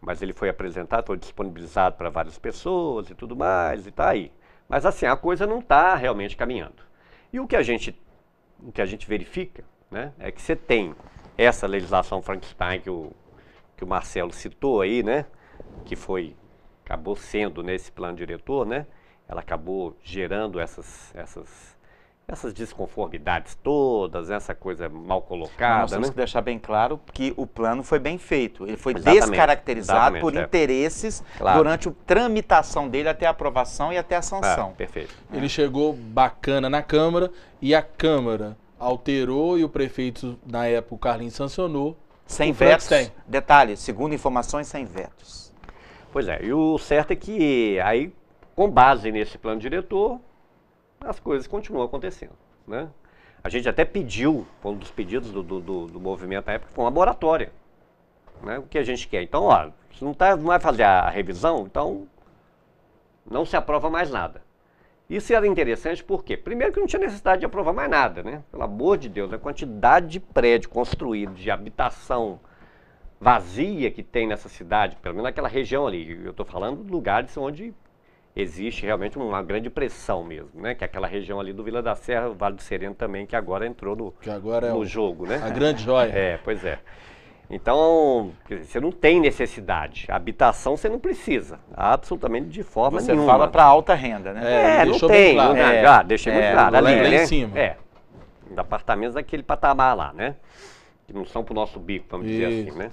Mas ele foi apresentado, foi disponibilizado para várias pessoas e tudo mais, e tá aí. Mas assim, a coisa não está realmente caminhando. E o que a gente verifica, né, é que você tem essa legislação Frankenstein que o Marcelo citou aí, né, que acabou sendo nesse plano diretor, né? Ela acabou gerando essas desconformidades todas, essa coisa mal colocada. Nós temos que deixar bem claro que o plano foi bem feito. Ele foi Exatamente, descaracterizado por interesses durante a tramitação dele até a aprovação e até a sanção. Perfeito. Ele chegou bacana na Câmara e a Câmara alterou e o prefeito, na época, o Carlinhos, sancionou. Sem vetos. Detalhe, segundo informações, sem vetos. Pois é, e o certo é que aí, com base nesse plano diretor, as coisas continuam acontecendo, né? A gente até pediu, foi um dos pedidos do movimento na época, foi uma moratória, né? O que a gente quer. Então, ó, se não vai fazer a revisão, então não se aprova mais nada. Isso era interessante porque, primeiro que não tinha necessidade de aprovar mais nada, né? Pelo amor de Deus, a quantidade de prédio construído, de habitação vazia que tem nessa cidade, pelo menos naquela região ali, eu estou falando de lugares onde existe realmente uma grande pressão mesmo, né? Que é aquela região ali do Vila da Serra, o Vale do Sereno também, que agora entrou no jogo, né? A grande joia. Pois é. Então, você não tem necessidade. A habitação você não precisa, absolutamente de forma nenhuma. Você fala para alta renda, né? Não tem. Claro. Deixei muito claro. Ali, lá né? em cima. Apartamentos daquele patamar lá, né? Que não são pro nosso bico, vamos dizer assim, né?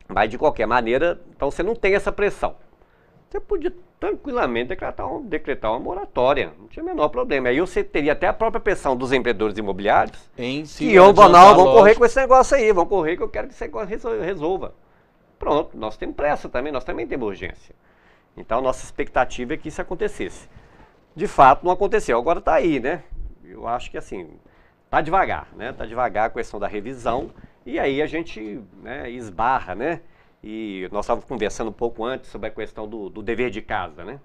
Mas, de qualquer maneira, então você não tem essa pressão. Você podia tranquilamente decretar uma moratória, não tinha o menor problema. Aí você teria até a própria pressão dos empreendedores imobiliários, que vão correr com esse negócio aí, vão correr que eu quero que esse negócio resolva. Pronto, nós temos pressa também, nós também temos urgência. Então, nossa expectativa é que isso acontecesse. De fato, não aconteceu, agora está aí, né? Eu acho que assim, está devagar, né? Está devagar a questão da revisão, e aí a gente, né, esbarra, né? E nós estávamos conversando um pouco antes sobre a questão do dever de casa, né?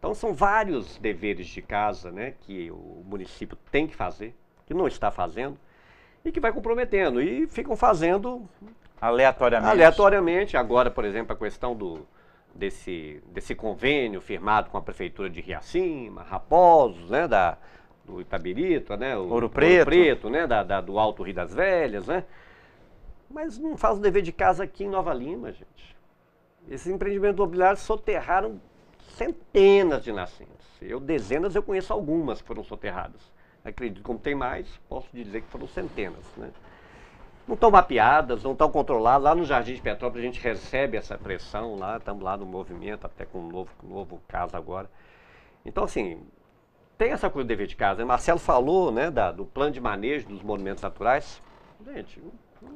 Então são vários deveres de casa, né, que o município tem que fazer, que não está fazendo, e que vai comprometendo. E ficam fazendo aleatoriamente. Agora, por exemplo, a questão desse convênio firmado com a Prefeitura de Riacima, Raposos, né, do Itabirito, né, Ouro Preto, né, do Alto Rio das Velhas, né? Mas não faz o dever de casa aqui em Nova Lima, gente. Esses empreendimentos imobiliários soterraram centenas de nascentes. Dezenas eu conheço algumas que foram soterradas. Acredito, como tem mais, posso dizer que foram centenas, né? Não estão mapeadas, não estão controladas. Lá no Jardim de Petrópolis a gente recebe essa pressão lá, estamos lá no movimento, até com um novo caso agora. Então, assim, tem essa coisa do dever de casa. O Marcelo falou, né, do plano de manejo dos monumentos naturais. Gente,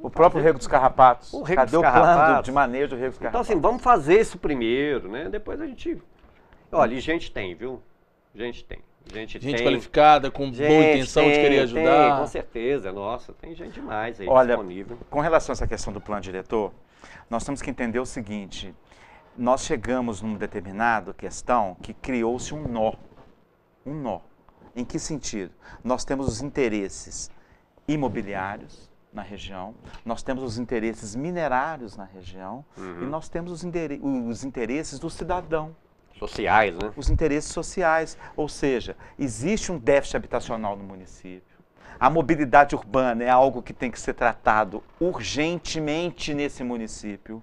o próprio Rego dos Carrapatos. Cadê o plano de manejo do Rego dos Carrapatos? Então, assim, vamos fazer isso primeiro, né? Depois a gente... Olha, e gente tem, viu? Gente qualificada, com boa intenção de querer ajudar. Tem, com certeza, nossa, tem gente demais aí disponível. Com relação a essa questão do plano diretor, nós temos que entender o seguinte, nós chegamos numa determinada questão que criou-se um nó. Um nó. Em que sentido? Nós temos os interesses imobiliários na região, nós temos os interesses minerários na região e nós temos os interesses do cidadão. Sociais, né? Os interesses sociais, ou seja, existe um déficit habitacional no município. A mobilidade urbana é algo que tem que ser tratado urgentemente nesse município.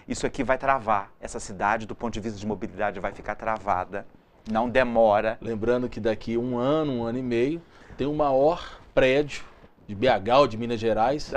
Isso aqui vai travar. Essa cidade, do ponto de vista de mobilidade, vai ficar travada. Não demora. Lembrando que daqui um ano e meio, tem o maior prédio de BH ou de Minas Gerais,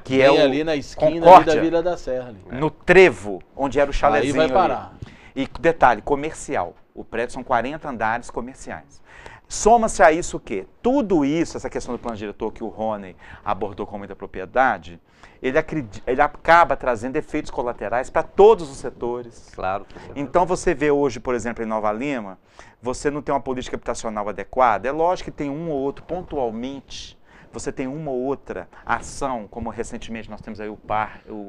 que é ali na esquina Concórdia, ali da Vila da Serra. Ali. No Trevo, onde era o chalezinho. Aí vai parar. Ali. E detalhe, comercial. O prédio são 40 andares comerciais. Soma-se a isso o quê? Tudo isso, essa questão do plano diretor que o Rony abordou com muita propriedade, ele acaba trazendo efeitos colaterais para todos os setores. Claro. Então você vê hoje, por exemplo, em Nova Lima, você não tem uma política habitacional adequada. É lógico que tem um ou outro, pontualmente, você tem uma ou outra ação, como recentemente nós temos aí o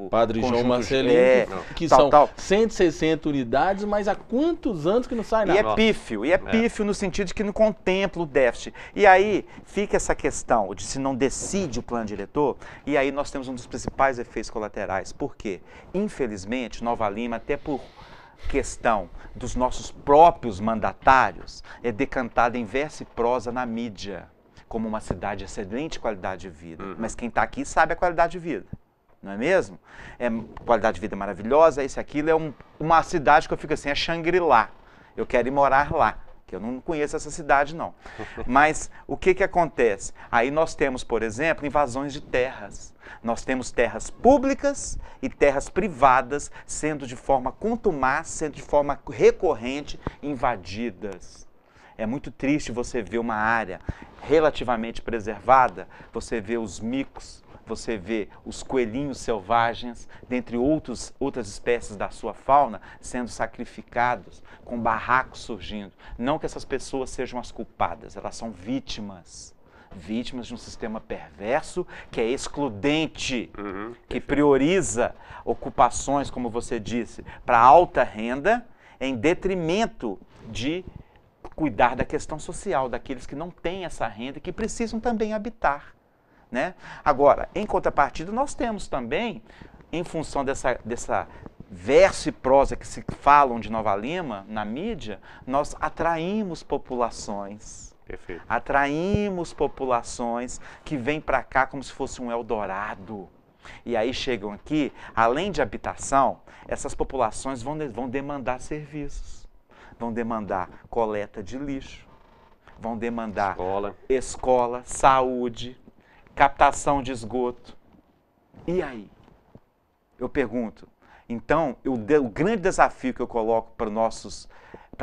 Padre João Marcelino, que são 160 unidades, mas há quantos anos que não sai nada? E é pífio no sentido de que não contempla o déficit. E aí fica essa questão de se não decide o plano diretor, e aí nós temos um dos principais efeitos colaterais. Por quê? Infelizmente, Nova Lima, até por questão dos nossos próprios mandatários, é decantada em verso e prosa na mídia, como uma cidade de excelente qualidade de vida. Mas quem está aqui sabe a qualidade de vida, não é mesmo? Qualidade de vida maravilhosa, isso, aquilo, é uma cidade que eu fico assim, é Shangri-La. Eu quero ir morar lá, que eu não conheço essa cidade, não. Mas o que acontece? Aí nós temos, por exemplo, invasões de terras. Nós temos terras públicas e terras privadas sendo de forma contumaz, sendo de forma recorrente invadidas. É muito triste você ver uma área relativamente preservada, você vê os micos, você vê os coelhinhos selvagens, dentre outras espécies da sua fauna, sendo sacrificados, com barracos surgindo. Não que essas pessoas sejam as culpadas, elas são vítimas de um sistema perverso que é excludente, que prioriza ocupações, como você disse, para alta renda, em detrimento de cuidar da questão social, daqueles que não têm essa renda e que precisam também habitar, né? Agora, em contrapartida, nós temos também, em função dessa verso e prosa que se falam de Nova Lima na mídia, nós atraímos populações. Perfeito. Atraímos populações que vêm para cá como se fosse um Eldorado. E aí chegam aqui, além de habitação, essas populações vão demandar serviços. Vão demandar coleta de lixo, vão demandar escola, saúde, captação de esgoto. E aí? Eu pergunto, então, o grande desafio que eu coloco para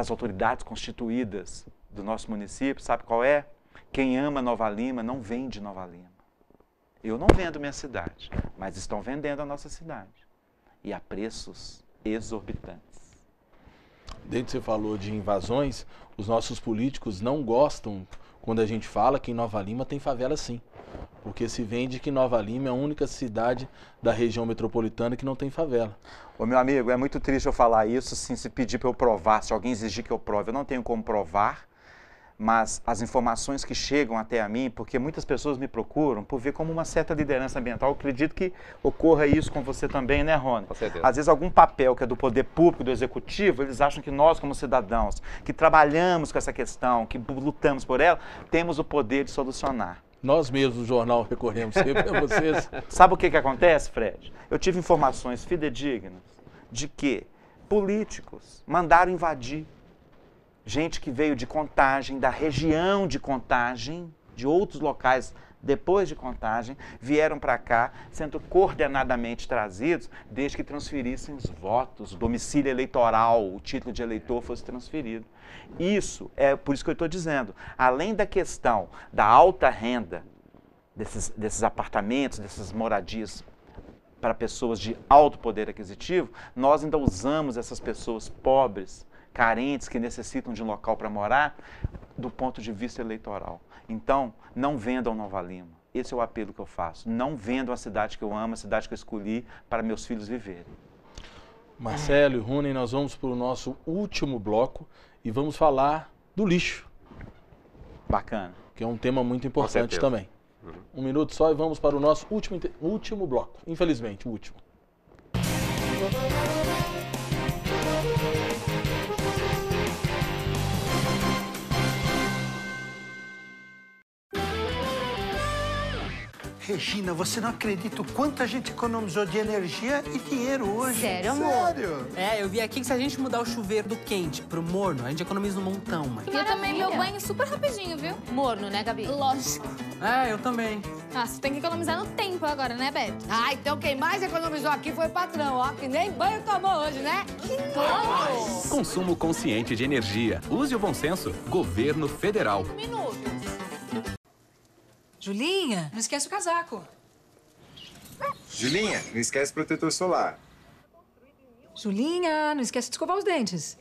as autoridades constituídas do nosso município, sabe qual é? Quem ama Nova Lima não vende Nova Lima. Eu não vendo minha cidade, mas estão vendendo a nossa cidade. E a preços exorbitantes. Desde que você falou de invasões, os nossos políticos não gostam quando a gente fala que em Nova Lima tem favela sim. Porque se vende que Nova Lima é a única cidade da região metropolitana que não tem favela. Ô, meu amigo, é muito triste eu falar isso, assim, se pedir para eu provar, se alguém exigir que eu prove. Eu não tenho como provar, mas as informações que chegam até a mim, porque muitas pessoas me procuram por ver como uma certa liderança ambiental. Eu acredito que ocorra isso com você também, né, Rony? Com certeza. Às vezes algum papel que é do poder público, do executivo, eles acham que nós, como cidadãos, que trabalhamos com essa questão, que lutamos por ela, temos o poder de solucionar. Nós mesmos, no jornal, recorremos sempre a vocês. Sabe o que acontece, Fred? Eu tive informações fidedignas de que políticos mandaram invadir gente que veio de Contagem, da região de Contagem, de outros locais depois de Contagem, vieram para cá, sendo coordenadamente trazidos, desde que transferissem os votos, o domicílio eleitoral, o título de eleitor fosse transferido. Isso é por isso que eu estou dizendo, além da questão da alta renda, desses apartamentos, dessas moradias para pessoas de alto poder aquisitivo, nós ainda usamos essas pessoas pobres, carentes, que necessitam de um local para morar, do ponto de vista eleitoral. Então, não vendam Nova Lima. Esse é o apelo que eu faço. Não vendam a cidade que eu amo, a cidade que eu escolhi para meus filhos viverem. Marcelo e Rony, nós vamos para o nosso último bloco e vamos falar do lixo. Bacana. Que é um tema muito importante também. Um minuto só e vamos para o nosso último bloco. Infelizmente, o último. Regina, você não acredita o quanto a gente economizou de energia e dinheiro hoje. Sério, amor? Sério? É, eu vi aqui que se a gente mudar o chuveiro do quente pro morno, a gente economiza um montão, mãe. E eu também, meu banho super rapidinho, viu? Morno, né, Gabi? Lógico. É, eu também. Ah, você tem que economizar no tempo agora, né, Beto? Ah, então quem mais economizou aqui foi o patrão, ó. Que nem banho tomou hoje, né? Consumo consciente de energia. Use o bom senso. Governo Federal. Minutos. Julinha, não esquece o casaco. Julinha, não esquece o protetor solar. Julinha, não esquece de escovar os dentes.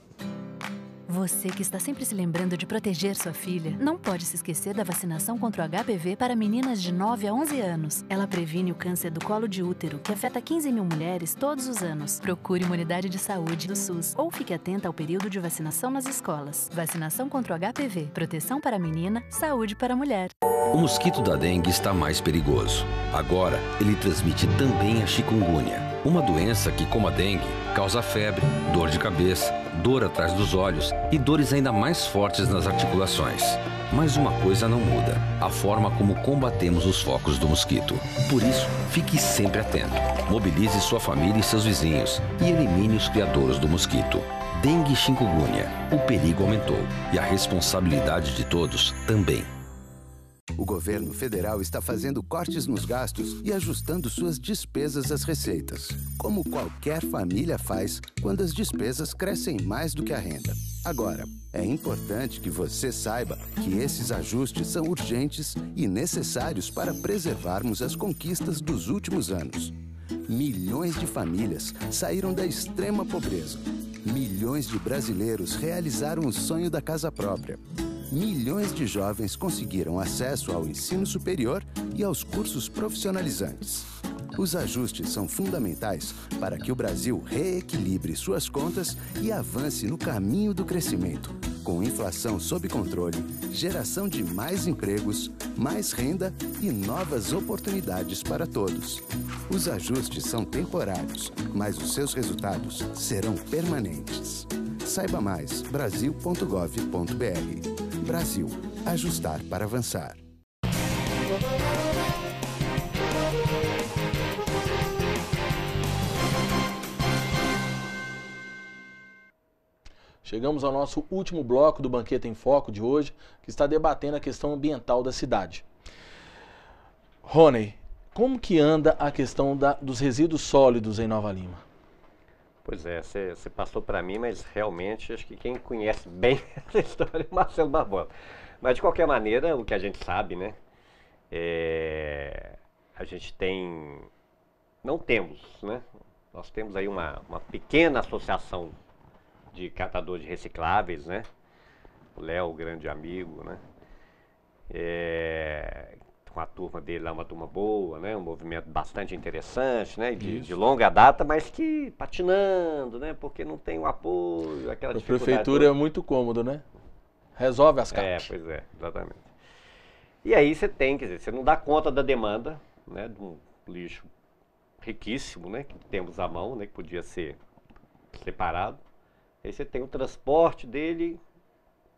Você que está sempre se lembrando de proteger sua filha, não pode se esquecer da vacinação contra o HPV para meninas de 9 a 11 anos. Ela previne o câncer do colo de útero, que afeta 15 mil mulheres todos os anos. Procure uma unidade de saúde do SUS ou fique atenta ao período de vacinação nas escolas. Vacinação contra o HPV, proteção para a menina, saúde para a mulher. O mosquito da dengue está mais perigoso. Agora, ele transmite também a chikungunya, uma doença que, como a dengue, causa febre, dor de cabeça, dor atrás dos olhos e dores ainda mais fortes nas articulações. Mas uma coisa não muda: a forma como combatemos os focos do mosquito. Por isso, fique sempre atento. Mobilize sua família e seus vizinhos e elimine os criadouros do mosquito. Dengue e chikungunya. O perigo aumentou e a responsabilidade de todos também. O governo federal está fazendo cortes nos gastos e ajustando suas despesas às receitas, como qualquer família faz quando as despesas crescem mais do que a renda. Agora, é importante que você saiba que esses ajustes são urgentes e necessários para preservarmos as conquistas dos últimos anos. Milhões de famílias saíram da extrema pobreza. Milhões de brasileiros realizaram o sonho da casa própria. Milhões de jovens conseguiram acesso ao ensino superior e aos cursos profissionalizantes. Os ajustes são fundamentais para que o Brasil reequilibre suas contas e avance no caminho do crescimento, com inflação sob controle, geração de mais empregos, mais renda e novas oportunidades para todos. Os ajustes são temporários, mas os seus resultados serão permanentes. Saiba mais, brasil.gov.br. Brasil. Ajustar para avançar. Chegamos ao nosso último bloco do Banquete em Foco de hoje, que está debatendo a questão ambiental da cidade. Rony, como que anda a questão dos resíduos sólidos em Nova Lima? Pois é, você passou para mim, mas realmente acho que quem conhece bem essa história é o Marcelo Barbosa. Mas de qualquer maneira, o que a gente sabe, né? A gente tem... Não temos, né? Nós temos aí uma pequena associação de catadores de recicláveis, né? O Léo, grande amigo, né? Com a turma turma dele lá, uma turma boa, né? Um movimento bastante interessante, né? De longa data, mas que patinando, né? Porque não tem o apoio, aquela dificuldade. A prefeitura é muito cômodo, né? Resolve as cartas. Pois é, exatamente. E aí você tem, quer dizer, você não dá conta da demanda, né? De um lixo riquíssimo, né? Que temos à mão, né? Que podia ser separado. Aí você tem o transporte dele,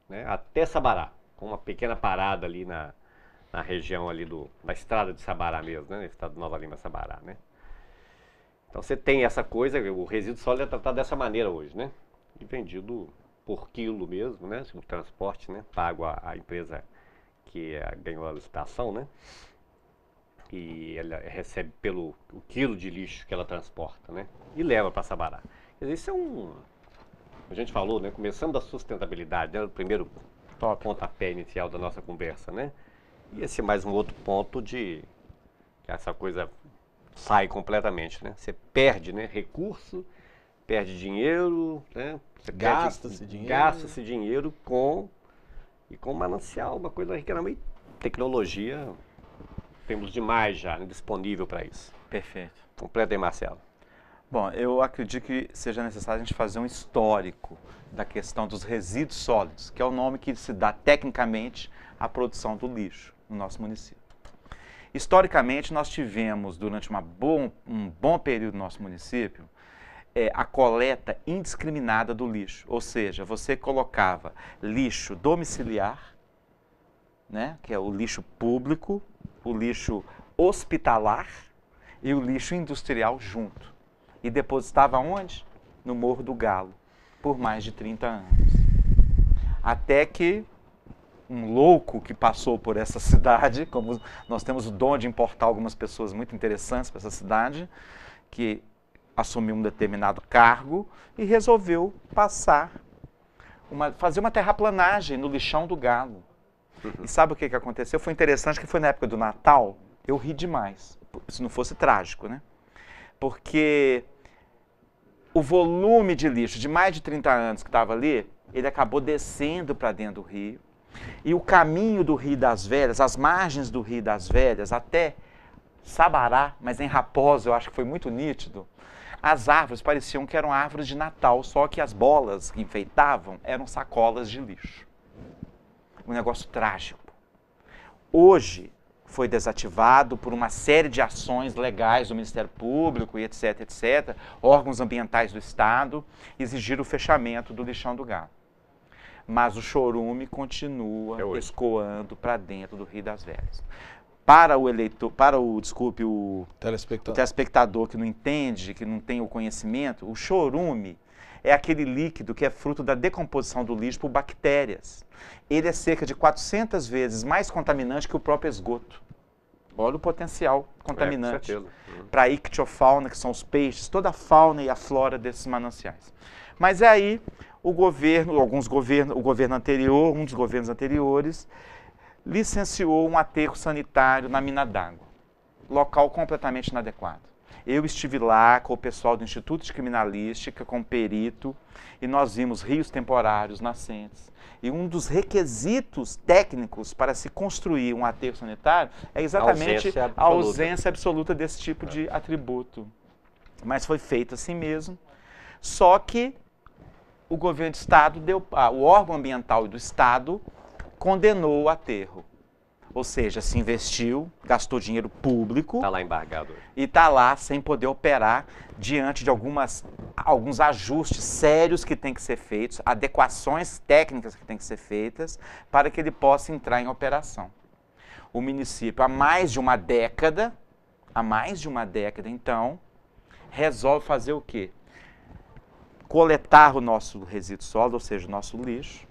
né? Até Sabará, com uma pequena parada ali na região ali da estrada de Sabará mesmo, né? Estado de Nova Lima, Sabará, né? Então você tem essa coisa, o resíduo sólido é tratado dessa maneira hoje, né? E vendido por quilo mesmo, né? O transporte, né? Pago a empresa que ganhou a licitação, né? E ela recebe pelo quilo de lixo que ela transporta, né? E leva para Sabará. Quer dizer, isso é a gente falou, né? Começando da sustentabilidade, né? O primeiro pontapé inicial da nossa conversa, né? E esse é mais um outro ponto de que essa coisa sai completamente, né? Você perde, né? Recurso, perde dinheiro, né? Gasta-se dinheiro com manancial, uma coisa que e tecnologia temos demais já, né, disponível para isso. Perfeito. Completa aí, Marcelo. Bom, eu acredito que seja necessário a gente fazer um histórico da questão dos resíduos sólidos, que é o nome que se dá tecnicamente à produção do lixo no nosso município. Historicamente, nós tivemos, durante um bom período no nosso município, a coleta indiscriminada do lixo. Ou seja, você colocava lixo domiciliar, né, que é o lixo público, o lixo hospitalar e o lixo industrial junto. E depositava onde? No Morro do Galo, por mais de 30 anos. Até que um louco que passou por essa cidade, como nós temos o dom de importar algumas pessoas muito interessantes para essa cidade, que assumiu um determinado cargo e resolveu fazer uma terraplanagem no lixão do Galo. E sabe o que aconteceu? Foi interessante que foi na época do Natal, eu ri demais, se não fosse trágico, né? Porque o volume de lixo de mais de 30 anos que estava ali, ele acabou descendo para dentro do rio. E o caminho do Rio das Velhas, as margens do Rio das Velhas, até Sabará, mas em Raposa eu acho que foi muito nítido, as árvores pareciam que eram árvores de Natal, só que as bolas que enfeitavam eram sacolas de lixo. Um negócio trágico. Hoje foi desativado por uma série de ações legais do Ministério Público e etc, etc. Órgãos ambientais do Estado exigiram o fechamento do lixão do Galo. Mas o chorume continua escoando para dentro do Rio das Velhas. Para o telespectador que não entende, que não tem o conhecimento, o chorume é aquele líquido que é fruto da decomposição do lixo por bactérias. Ele é cerca de 400 vezes mais contaminante que o próprio esgoto. Olha o potencial contaminante para a ictiofauna, que são os peixes, toda a fauna e a flora desses mananciais. Mas aí o governo anterior, um dos governos anteriores, licenciou um aterro sanitário na mina d'água. Local completamente inadequado. Eu estive lá com o pessoal do Instituto de Criminalística, com o perito, e nós vimos rios temporários nascentes. E um dos requisitos técnicos para se construir um aterro sanitário é exatamente a ausência absoluta desse tipo de atributo. Mas foi feito assim mesmo. Só que o governo do Estado o órgão ambiental do Estado condenou o aterro. Ou seja, se investiu, gastou dinheiro público. Está lá embargado. E está lá sem poder operar diante de alguns ajustes sérios que têm que ser feitos, adequações técnicas que têm que ser feitas para que ele possa entrar em operação. O município, há mais de uma década, então, resolve fazer o quê? Coletar o nosso resíduo sólido, ou seja, o nosso lixo,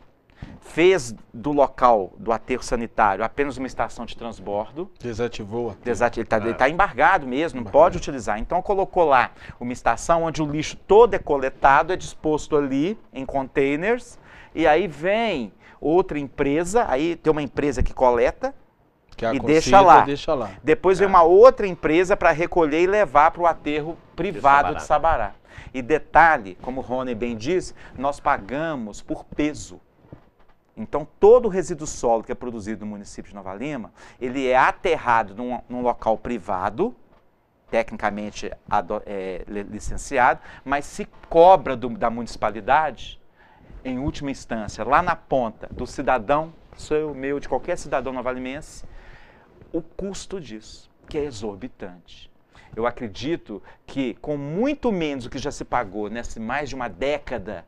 fez do local do aterro sanitário apenas uma estação de transbordo. Desativou. Ele está embargado mesmo, não pode utilizar. Então colocou lá uma estação onde o lixo todo é coletado, é disposto ali em containers, e aí vem outra empresa, aí tem uma empresa que coleta e deixa lá. Depois vem uma outra empresa para recolher e levar para o aterro privado de Sabará. E detalhe, como o Rony bem disse, nós pagamos por peso. Então, todo o resíduo sólido que é produzido no município de Nova Lima, ele é aterrado num local privado, tecnicamente licenciado, mas se cobra da municipalidade, em última instância, lá na ponta do cidadão, seu, meu, de qualquer cidadão novalimense, o custo disso, que é exorbitante. Eu acredito que com muito menos do que já se pagou nessa mais de uma década,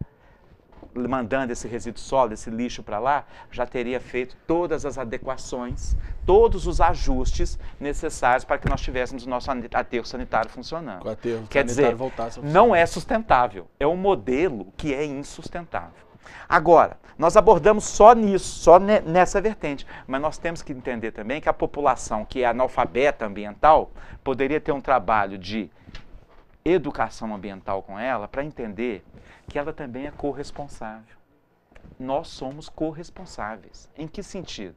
mandando esse resíduo sólido, esse lixo para lá, já teria feito todas as adequações, todos os ajustes necessários para que nós tivéssemos o nosso aterro sanitário funcionando. O aterro Quer dizer, não é sustentável, é um modelo que é insustentável. Agora, nós abordamos só nisso, só nessa vertente, mas nós temos que entender também que a população que é analfabeta ambiental poderia ter um trabalho de educação ambiental com ela para entender que ela também é corresponsável. Nós somos corresponsáveis. Em que sentido?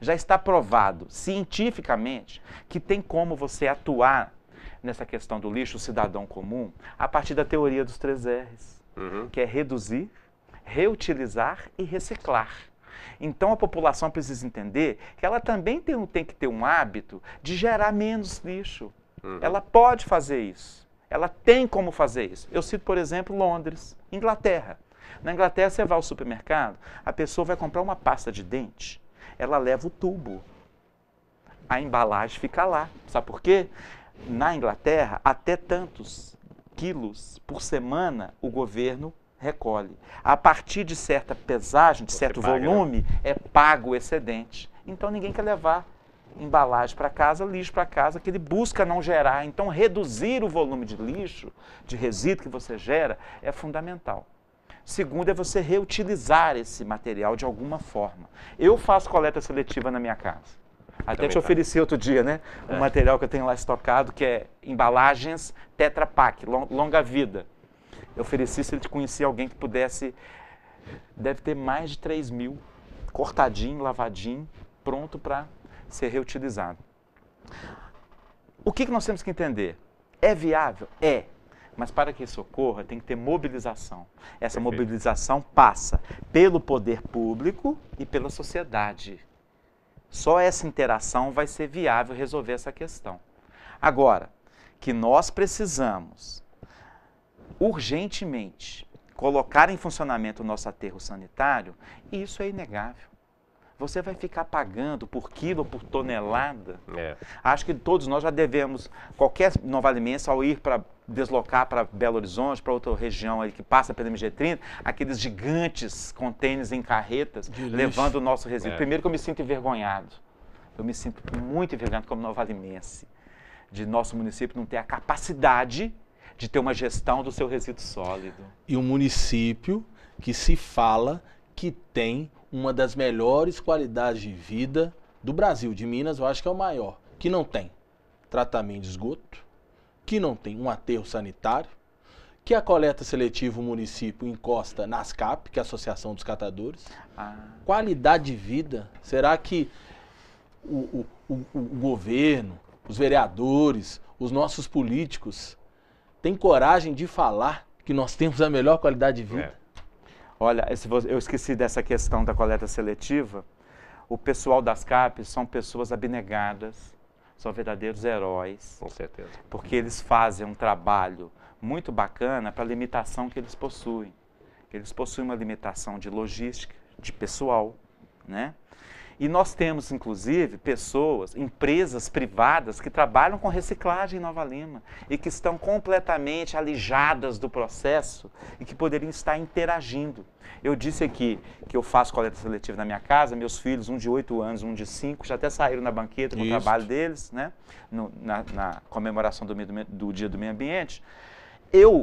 Já está provado cientificamente que tem como você atuar nessa questão do lixo, o cidadão comum, a partir da teoria dos 3 R's, que é reduzir, reutilizar e reciclar. Então a população precisa entender que ela também tem que ter um hábito de gerar menos lixo. Ela pode fazer isso. Ela tem como fazer isso. Eu cito, por exemplo, Londres, Inglaterra. Na Inglaterra, você vai ao supermercado, a pessoa vai comprar uma pasta de dente, ela leva o tubo. A embalagem fica lá. Sabe por quê? Na Inglaterra, até tantos quilos por semana o governo recolhe. A partir de certa pesagem, de certo volume, é pago o excedente. Então ninguém quer levar embalagem para casa, lixo para casa, que ele busca não gerar. Então reduzir o volume de lixo, de resíduo que você gera, é fundamental. Segundo é você reutilizar esse material de alguma forma. Eu faço coleta seletiva na minha casa. Até te ofereci outro dia, né? O material que eu tenho lá estocado, que é embalagens Tetra Pak, longa vida. Eu ofereci se ele conhecia alguém que pudesse, deve ter mais de 3.000, cortadinho, lavadinho, pronto para ser reutilizado. O que nós temos que entender? É viável? É. Mas para que isso ocorra, tem que ter mobilização. Essa mobilização passa pelo poder público e pela sociedade. Só essa interação vai ser viável resolver essa questão. Agora, que nós precisamos urgentemente colocar em funcionamento o nosso aterro sanitário, isso é inegável. Você vai ficar pagando por quilo, por tonelada. Acho que todos nós já devemos, qualquer novalimense, ao ir para deslocar para Belo Horizonte, para outra região aí que passa pela MG30, aqueles gigantes contêineres em carretas, levando o nosso resíduo. Primeiro que eu me sinto envergonhado. Eu me sinto muito envergonhado como novalimense, de nosso município não ter a capacidade de ter uma gestão do seu resíduo sólido. E um município que se fala que tem uma das melhores qualidades de vida do Brasil, de Minas, eu acho que é o maior, que não tem tratamento de esgoto, que não tem um aterro sanitário, que a coleta seletiva o município encosta na ASCAP, que é a Associação dos Catadores. Qualidade de vida, será que o governo, os vereadores, os nossos políticos têm coragem de falar que nós temos a melhor qualidade de vida? Olha, eu esqueci dessa questão da coleta seletiva. O pessoal das CAPES são pessoas abnegadas, são verdadeiros heróis. Com certeza. Porque eles fazem um trabalho muito bacana para a limitação que eles possuem. Eles possuem uma limitação de logística, de pessoal, né? E nós temos, inclusive, pessoas, empresas privadas que trabalham com reciclagem em Nova Lima e que estão completamente alijadas do processo e que poderiam estar interagindo. Eu disse aqui que eu faço coleta seletiva na minha casa, meus filhos, um de 8 anos, um de 5, já até saíram na banqueta com o trabalho deles, né? Na comemoração do Dia do Meio Ambiente.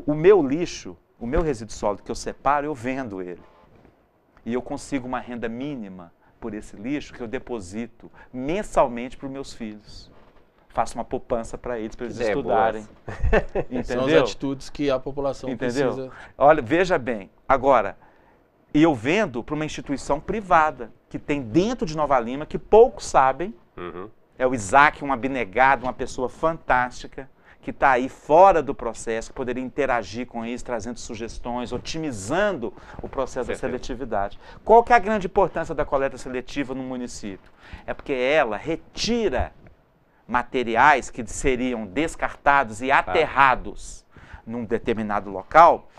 O meu lixo, o meu resíduo sólido que eu separo, eu vendo ele. E eu consigo uma renda mínima por esse lixo que eu deposito mensalmente para os meus filhos. Faço uma poupança para eles estudarem. Entendeu? São as atitudes que a população precisa. Olha, veja bem, agora, eu vendo para uma instituição privada que tem dentro de Nova Lima, que poucos sabem, é o Isaac, um abnegado, uma pessoa fantástica, que está aí fora do processo, que poderia interagir com isso, trazendo sugestões, otimizando o processo da seletividade. Qual que é a grande importância da coleta seletiva no município? É porque ela retira materiais que seriam descartados e aterrados num determinado local,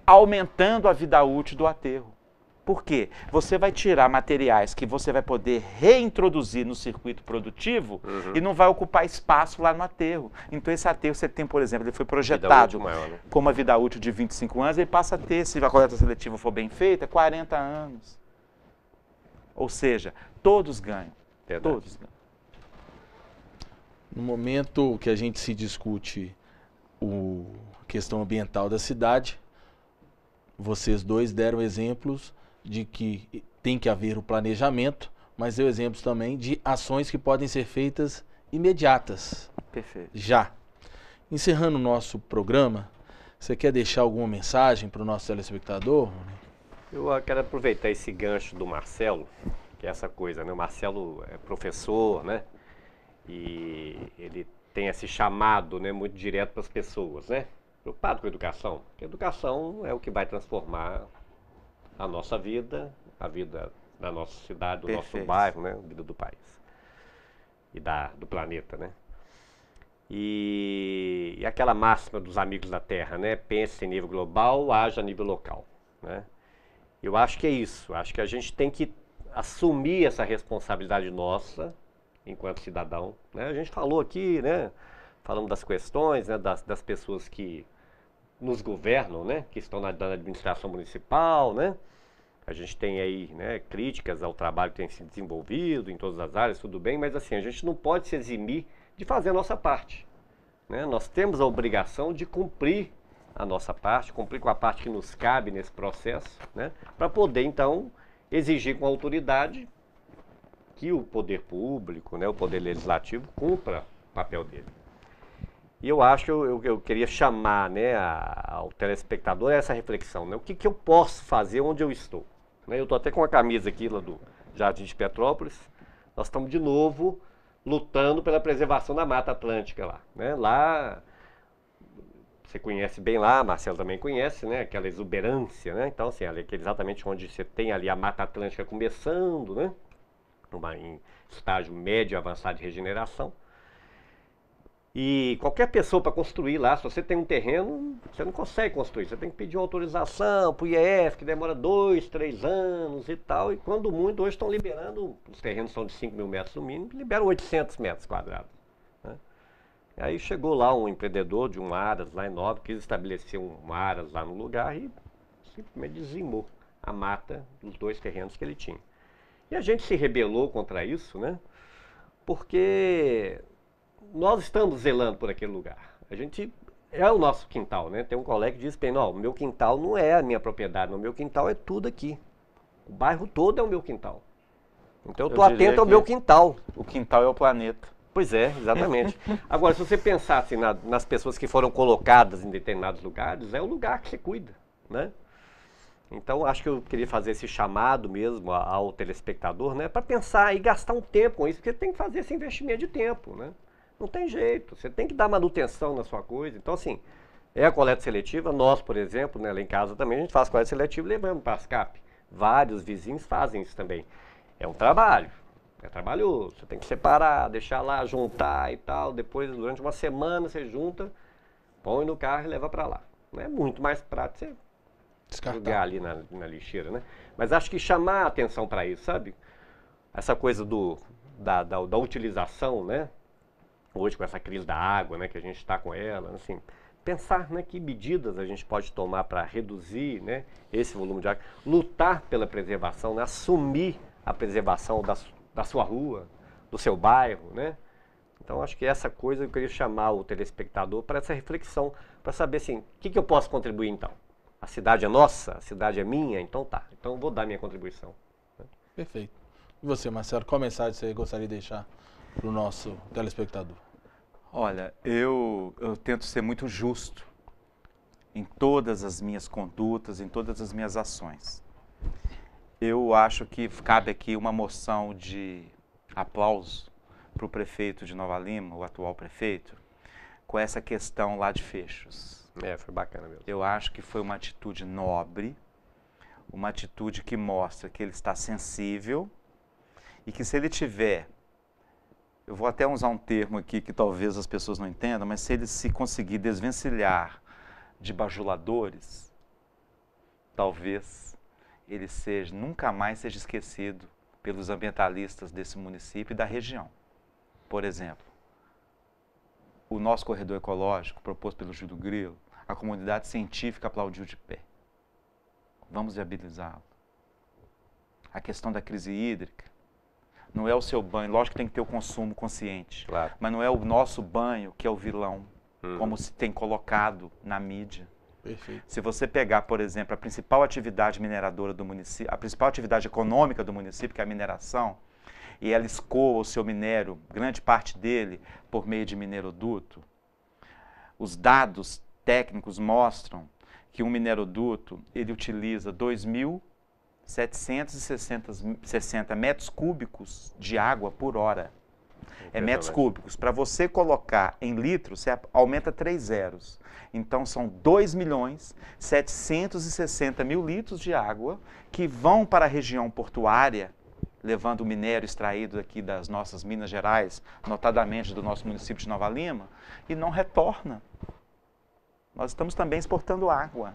aumentando a vida útil do aterro. Por quê? Você vai tirar materiais que você vai poder reintroduzir no circuito produtivo e não vai ocupar espaço lá no aterro. Então esse aterro, você tem, por exemplo, ele foi projetado com uma vida útil de 25 anos, ele passa a ter, se a coleta seletiva for bem feita, 40 anos. Ou seja, todos ganham. Verdade. Todos ganham. No momento que a gente se discute a questão ambiental da cidade, vocês dois deram exemplos de que tem que haver o planejamento, mas deu exemplos também de ações que podem ser feitas imediatas. Perfeito. Já. Encerrando o nosso programa, você quer deixar alguma mensagem para o nosso telespectador? Eu quero aproveitar esse gancho do Marcelo, que é essa coisa, né? O Marcelo é professor, né? E ele tem esse chamado, né, muito direto para as pessoas, né? Preocupado com a educação. Porque a educação é o que vai transformar a nossa vida, a vida da nossa cidade, do nosso bairro, né? A vida do país e do planeta, né? E aquela máxima dos amigos da Terra, né? Pense em nível global, haja a nível local, né? Eu acho que é isso. Acho que a gente tem que assumir essa responsabilidade nossa enquanto cidadão, né? A gente falou aqui, né? Falando das questões, né? Das pessoas que nos governam, né? Que estão na administração municipal, né? A gente tem aí, né, críticas ao trabalho que tem sido desenvolvido em todas as áreas, tudo bem, mas assim, a gente não pode se eximir de fazer a nossa parte, né? Nós temos a obrigação de cumprir a nossa parte, cumprir com a parte que nos cabe nesse processo, né? Para poder, então, exigir com a autoridade que o poder público, né, o poder legislativo, cumpra o papel dele. E eu acho, eu queria chamar, né, ao telespectador a essa reflexão, né? O que eu posso fazer onde eu estou? Eu estou até com uma camisa aqui lá do Jardim de Petrópolis. Nós estamos de novo lutando pela preservação da Mata Atlântica lá, né? Lá, você conhece bem lá, Marcelo também conhece, né? Aquela exuberância, né? Então, assim, ali, exatamente onde você tem ali a Mata Atlântica começando, né? Em estágio médio avançado de regeneração. E qualquer pessoa para construir lá, se você tem um terreno, você não consegue construir. Você tem que pedir uma autorização para o IEF, que demora 2, 3 anos e tal. E quando muito, hoje estão liberando, os terrenos são de 5 mil metros no mínimo, liberam 800 metros quadrados, né? E aí chegou lá um empreendedor de um Aras lá enorme, quis estabelecer um Aras lá no lugar e simplesmente dizimou a mata dos 2 terrenos que ele tinha. E a gente se rebelou contra isso, né? Porque nós estamos zelando por aquele lugar. A gente é o nosso quintal, né? Tem um colega que diz bem, não, o meu quintal não é a minha propriedade, o meu quintal é tudo aqui. O bairro todo é o meu quintal. Então eu estou atento ao meu quintal. O quintal é o planeta. Pois é, exatamente. Agora, se você pensar assim, nas pessoas que foram colocadas em determinados lugares, é o lugar que você cuida, né? Então, acho que eu queria fazer esse chamado mesmo ao telespectador, né? Para pensar e gastar um tempo com isso, porque tem que fazer esse investimento de tempo, né? Não tem jeito, você tem que dar manutenção na sua coisa. Então, assim, é a coleta seletiva. Nós, por exemplo, né, lá em casa também, a gente faz coleta seletiva e levamos para a ASCAP. Vários vizinhos fazem isso também. É um trabalho, é trabalhoso. Você tem que separar, deixar lá, juntar e tal. Depois, durante uma semana, você junta, põe no carro e leva para lá. Não é muito mais prático você jogar ali na lixeira, né? Mas acho que chamar a atenção para isso, sabe? Essa coisa da utilização, né? Hoje com essa crise da água, né, que a gente está com ela, assim, pensar, né, que medidas a gente pode tomar para reduzir, né, esse volume de água, lutar pela preservação, né, assumir a preservação da sua rua, do seu bairro, né? Então acho que essa coisa eu queria chamar o telespectador para essa reflexão, para saber assim, o que eu posso contribuir então? A cidade é nossa, a cidade é minha, então tá, então eu vou dar minha contribuição. Perfeito. E você, Marcelo, qual mensagem você gostaria de deixar para o nosso telespectador? Olha, eu tento ser muito justo em todas as minhas condutas, em todas as minhas ações. Eu acho que cabe aqui uma moção de aplauso para o prefeito de Nova Lima, o atual prefeito, com essa questão lá de fechos. Foi bacana mesmo. Eu acho que foi uma atitude nobre, uma atitude que mostra que ele está sensível e que se ele tiver, eu vou até usar um termo aqui que talvez as pessoas não entendam, mas se ele se conseguir desvencilhar de bajuladores, talvez ele nunca mais seja esquecido pelos ambientalistas desse município e da região. Por exemplo, o nosso corredor ecológico, proposto pelo Júlio Grilo, a comunidade científica aplaudiu de pé. Vamos viabilizá-lo. A questão da crise hídrica, não é o seu banho, lógico que tem que ter o consumo consciente, claro, mas não é o nosso banho que é o vilão, como se tem colocado na mídia. Perfeito. Se você pegar, por exemplo, a principal atividade mineradora do município, a principal atividade econômica do município, que é a mineração, e ela escoa o seu minério, grande parte dele, por meio de mineroduto, os dados técnicos mostram que um mineroduto, ele utiliza 2.760 metros cúbicos de água por hora. É metros cúbicos. Para você colocar em litros, você aumenta 3 zeros. Então, são 2.760.000 litros de água que vão para a região portuária, levando o minério extraído aqui das nossas Minas Gerais, notadamente do nosso município de Nova Lima, e não retorna. Nós estamos também exportando água.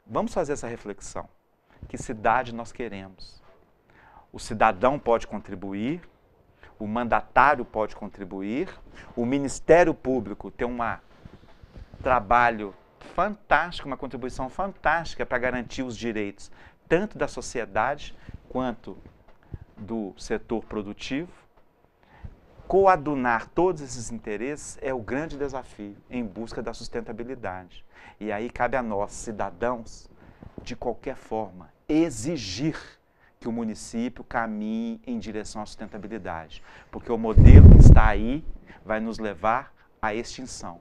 Vamos fazer essa reflexão. Que cidade nós queremos? O cidadão pode contribuir, o mandatário pode contribuir, o Ministério Público tem um trabalho fantástico, uma contribuição fantástica para garantir os direitos, tanto da sociedade quanto do setor produtivo. Coadunar todos esses interesses é o grande desafio em busca da sustentabilidade. E aí cabe a nós, cidadãos, de qualquer forma, exigir que o município caminhe em direção à sustentabilidade. Porque o modelo que está aí vai nos levar à extinção.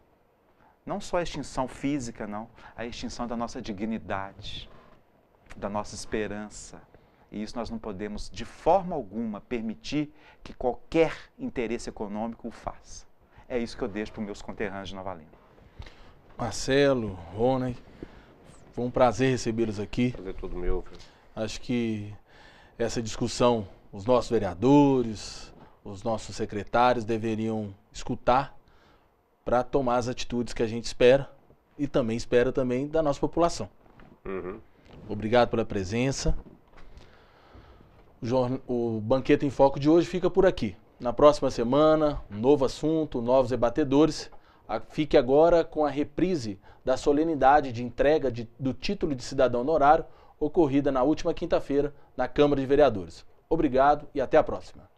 Não só a extinção física, não, a extinção da nossa dignidade, da nossa esperança. E isso nós não podemos, de forma alguma, permitir que qualquer interesse econômico o faça. É isso que eu deixo para os meus conterrâneos de Nova Lima. Marcelo, Rony, foi um prazer recebê-los aqui. Prazer todo meu. Acho que essa discussão, os nossos vereadores, os nossos secretários deveriam escutar para tomar as atitudes que a gente espera e também espera da nossa população. Obrigado pela presença. O Banquete em Foco de hoje fica por aqui. Na próxima semana, um novo assunto, novos debatedores. Fique agora com a reprise da solenidade de entrega do título de cidadão honorário, ocorrida na última quinta-feira na Câmara de Vereadores. Obrigado e até a próxima.